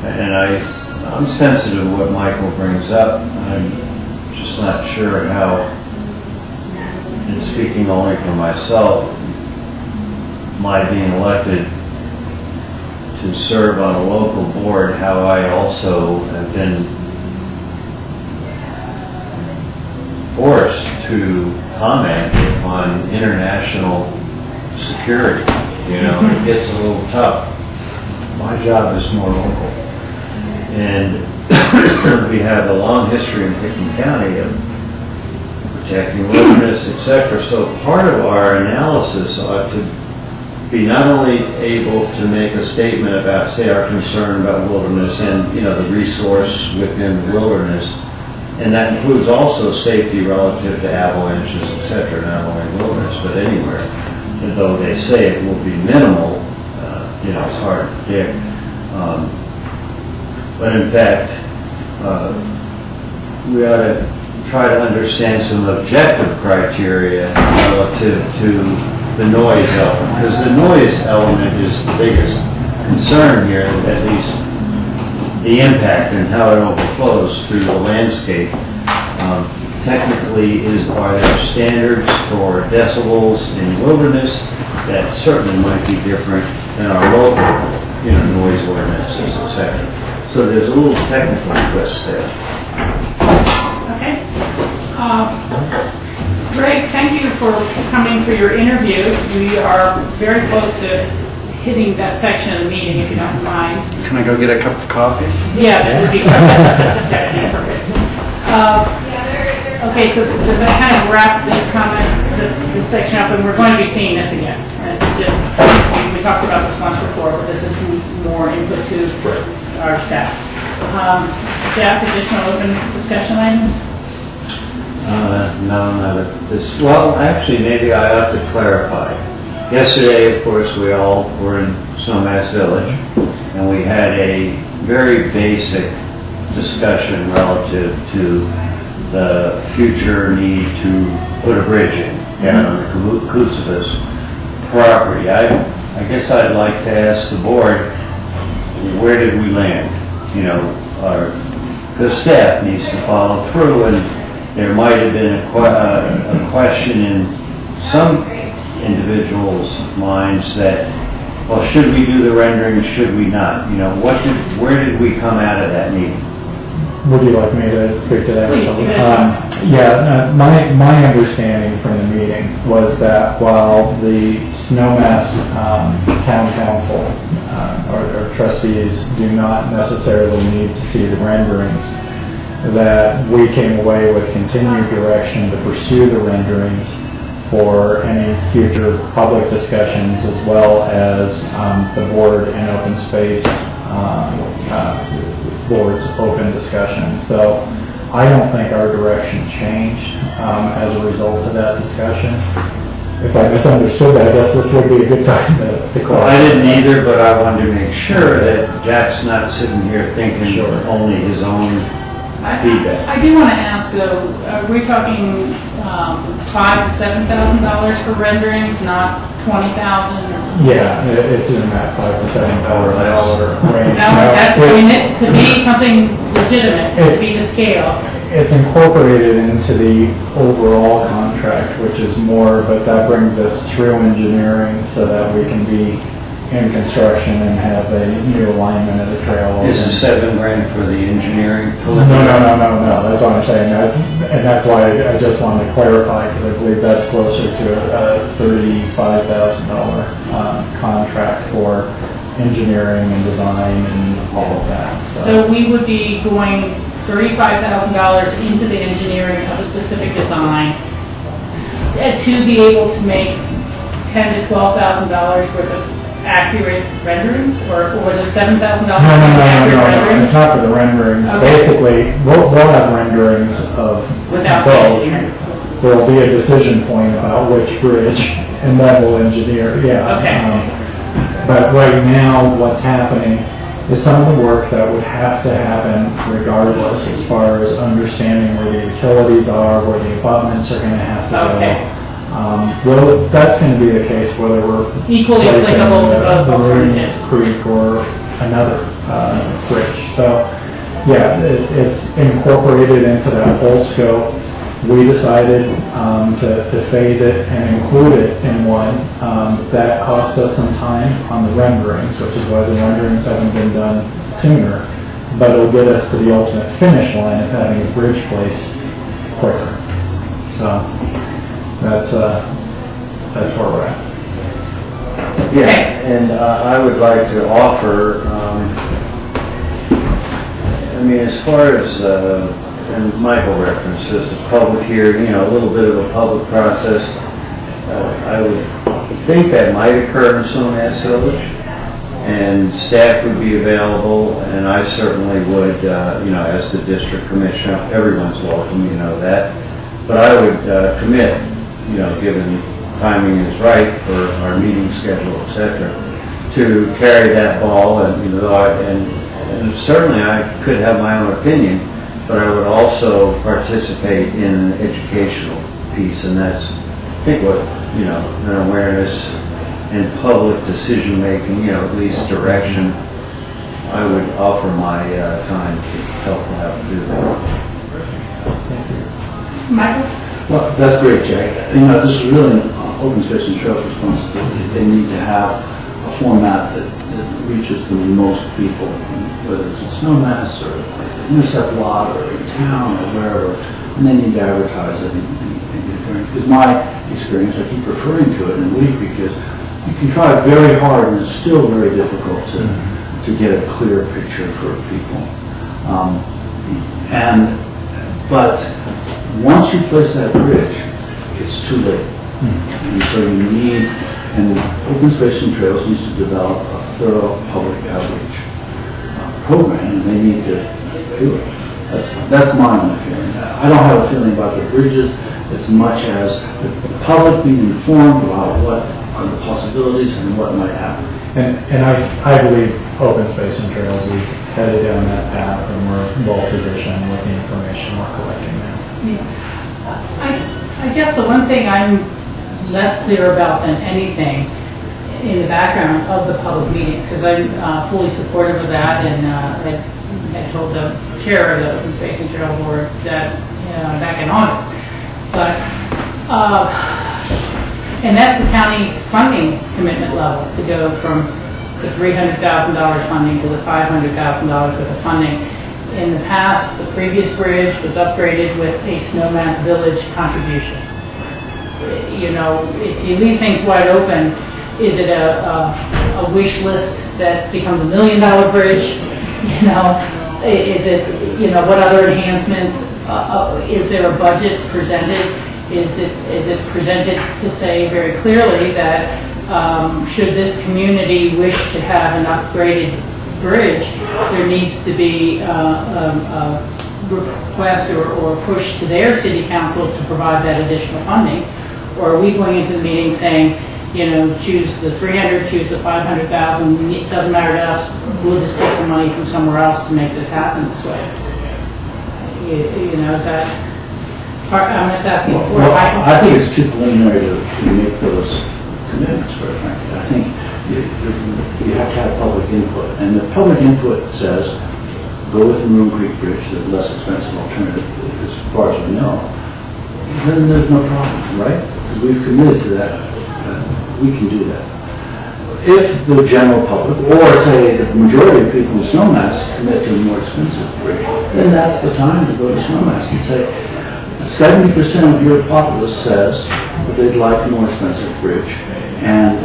and I'm sensitive to what Michael brings up. I'm just not sure how, and speaking only for myself, my being elected to serve on a local board, how I also have been forced to comment on international security. You know, it gets a little tough. My job is more local. And we have a long history in Hickman County of protecting wilderness, etc. So part of our analysis ought to be not only able to make a statement about, say, our concern about wilderness and, you know, the resource within the wilderness, and that includes also safety relative to avalanches, etc., not only wilderness, but anywhere. And though they say it will be minimal, you know, it's hard to predict. But in fact, we ought to try to understand some objective criteria relative to the noise element, because the noise element is the biggest concern here, at least the impact and how it overflows through the landscape. Technically, are there standards for decibels in wilderness that certainly might be different than our local, you know, noise ordinances, etc. So there's a little technical twist there. Okay. Greg, thank you for coming for your interview. We are very close to hitting that section of the meeting, if you don't mind. Can I go get a cup of coffee? Yes, it'd be perfect. That'd be perfect. Okay, so does that kind of wrap this comment, this section up? And we're going to be seeing this again. This is just, we talked about this once before, but this is more input to our staff. Jeff, additional open discussion items? No, not at this. Well, actually, maybe I ought to clarify. Yesterday, of course, we all were in Snowmass Village, and we had a very basic discussion relative to the future need to put a bridge in down on the Kootsavas property. I guess I'd like to ask the board, where did we land? You know, the staff needs to follow through, and there might have been a question in some individuals' minds that, well, should we do the rendering, should we not? You know, where did we come out of that meeting? Would you like me to speak to that? Please. My understanding from the meeting was that while the Snowmass Town Council or trustees do not necessarily need to see the renderings, that we came away with continued direction to pursue the renderings for any future public discussions, as well as the board and open space board's open discussion. So I don't think our direction changed as a result of that discussion. If I misunderstood that, I guess this would be a good time to clarify. Well, I didn't either, but I wanted to make sure that Jack's not sitting here thinking only his own feedback. I do want to ask, though, are we talking $5,000 to $7,000 for renderings, not $20,000? Yeah, it's in that $5,000 to $7,000 range. To be something legitimate, to be the scale. It's incorporated into the overall contract, which is more, but that brings us through engineering so that we can be in construction and have a new alignment of the trail. Is the $7,000 for the engineering? No, that's what I'm saying. And that's why I just wanted to clarify, because I believe that's closer to a $35,000 contract for engineering and design and all of that. So we would be going $35,000 into the engineering of a specific design to be able to make $10,000 to $12,000 worth of accurate renderings, or was it $7,000? No, it's not for the renderings. Okay. Basically, we'll have renderings of Without both. engineering. There will be a decision point about which bridge, and then we'll engineer, yeah. Okay. But right now, what's happening is some of the work that would have to happen regardless, as far as understanding where the utilities are, where the abutments are going to have to go. Okay. Well, that's going to be the case whether we're Equally placing applicable to both the Marine alternatives. Creek or another bridge. So, yeah, it's incorporated into that whole scope. We decided to phase it and include it in one. That cost us some time on the renderings, which is why the renderings haven't been done sooner. But it'll get us to the ultimate finish line of having a bridge placed quicker. So that's where we're at. Yeah, and I would like to offer, I mean, as far as, and Michael referenced this, a public hearing, a little bit of a public process, I would think that might occur in Sonat Village, and staff would be available, and I certainly would, as the district commissioner, everyone's welcome, you know that, but I would commit, given timing is right for our meeting schedule, et cetera, to carry that ball, and and certainly I could have my own opinion, but I would also participate in an educational piece, and that's, I think, what, an awareness and public decision making, at least direction. I would offer my time to help out do that. Michael? Well, that's great, Jack. This is really an open space and trails responsibility. They need to have a format that reaches the most people, whether it's a snowmass or an intercept lot or in town or wherever, and they need to advertise it. Because my experience, I keep referring to it in a week because you can try very hard and it's still very difficult to get a clear picture for people. But once you place that bridge, it's too late. And so you need, and Open Space and Trails needs to develop a thorough public outreach program, and they need to do it. That's my own feeling. I don't have a feeling about the bridges as much as the public being informed about what are the possibilities and what might happen. And I believe Open Space and Trails is headed down that path, and we're well positioned with the information we're collecting now. I guess the one thing I'm less clear about than anything in the background of the public meetings, because I'm fully supportive of that, and I told the chair of the Open Space and Trail Board that back in August. But and that's the county's funding commitment level, to go from the $300,000 funding to the $500,000 worth of funding. In the past, the previous bridge was upgraded with a Snowmass Village contribution. If you leave things wide open, is it a wish list that becomes $1 million bridge? Is it, what other enhancements? Is there a budget presented? Is it presented to say very clearly that should this community wish to have an upgraded bridge, there needs to be a request or push to their city council to provide that additional funding? Or are we going into the meeting saying, choose the 300, choose the 500,000, it doesn't matter to us, we'll just take the money from somewhere else to make this happen this way? Is that, I'm just asking for I think it's too preliminary to make those commitments, very frankly. I think you have to have public input, and the public input says, go with the Maroon Creek Bridge, the less expensive alternative, as far as we know, then there's no problem, right? Because we've committed to that. We can do that. If the general public, or say the majority of people in Snowmass, commit to a more expensive bridge, then that's the time to go to Snowmass and say, 70% of your populace says that they'd like a more expensive bridge, and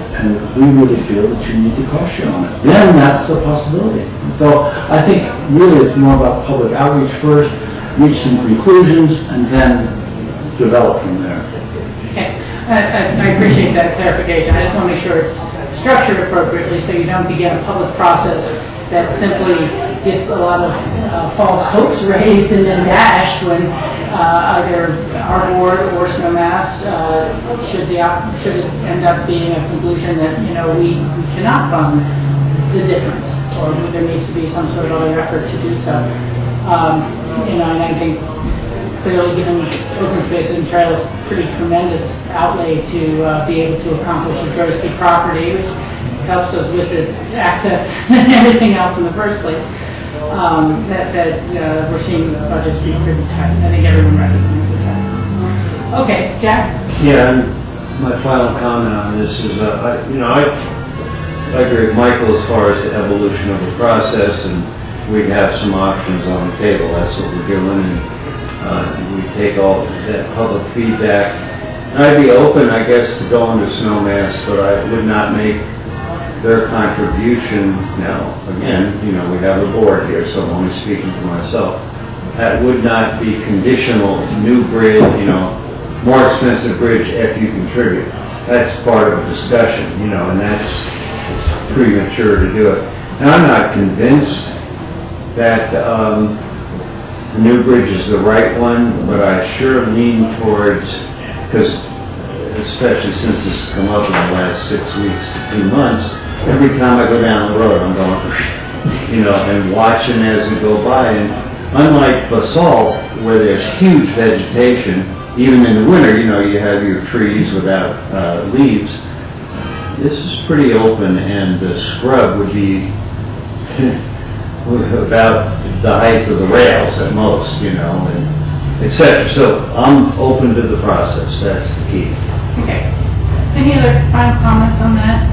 we really feel that you need to cost share on it. Then that's the possibility. And so I think really it's more about public outreach first, reach some conclusions, and then develop from there. Okay. I appreciate that clarification. I just want to make sure it's structured appropriately so you don't begin a public process that simply gets a lot of false hopes raised and then dashed when either our board or Snowmass should it end up being a conclusion that we cannot fund the difference, or there needs to be some sort of other effort to do so. And I think clearly, given Open Space and Trails, pretty tremendous outlay to be able to accomplish a Droski property, which helps us with this access and everything else in the first place. We're seeing the budgets be pretty tight. I think everyone recognizes that. Okay, Jack? Yeah, and my final comment on this is, I agree with Michael as far as the evolution of the process, and we have some options on the table. That's what we're doing. And We take all that public feedback. And I'd be open, I guess, to going to Snowmass, but I would not make their contribution. Now, again, we have a board here, so I'm only speaking for myself. That would not be conditional, new bridge, more expensive bridge if you contribute. That's part of a discussion, and that's premature to do it. And I'm not convinced that the new bridge is the right one, but I sure lean towards, because especially since this has come up in the last 6 weeks to 2 months, every time I go down the road, I'm going, and watching as we go by. And unlike BOCC, where there's huge vegetation, even in the winter, you have your trees without leaves. This is pretty open, and the scrub would be about the height of the rails at most, and et cetera. So I'm open to the process. That's the key. Okay. Any other final comments on that?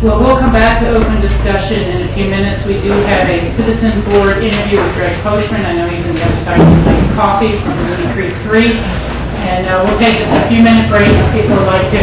Well, we'll come back to open discussion in a few minutes. We do have a citizen board interview with Greg Postman. I know he's in the other side getting coffee from Moody Creek 3. And we'll take just a few minute break if people would like to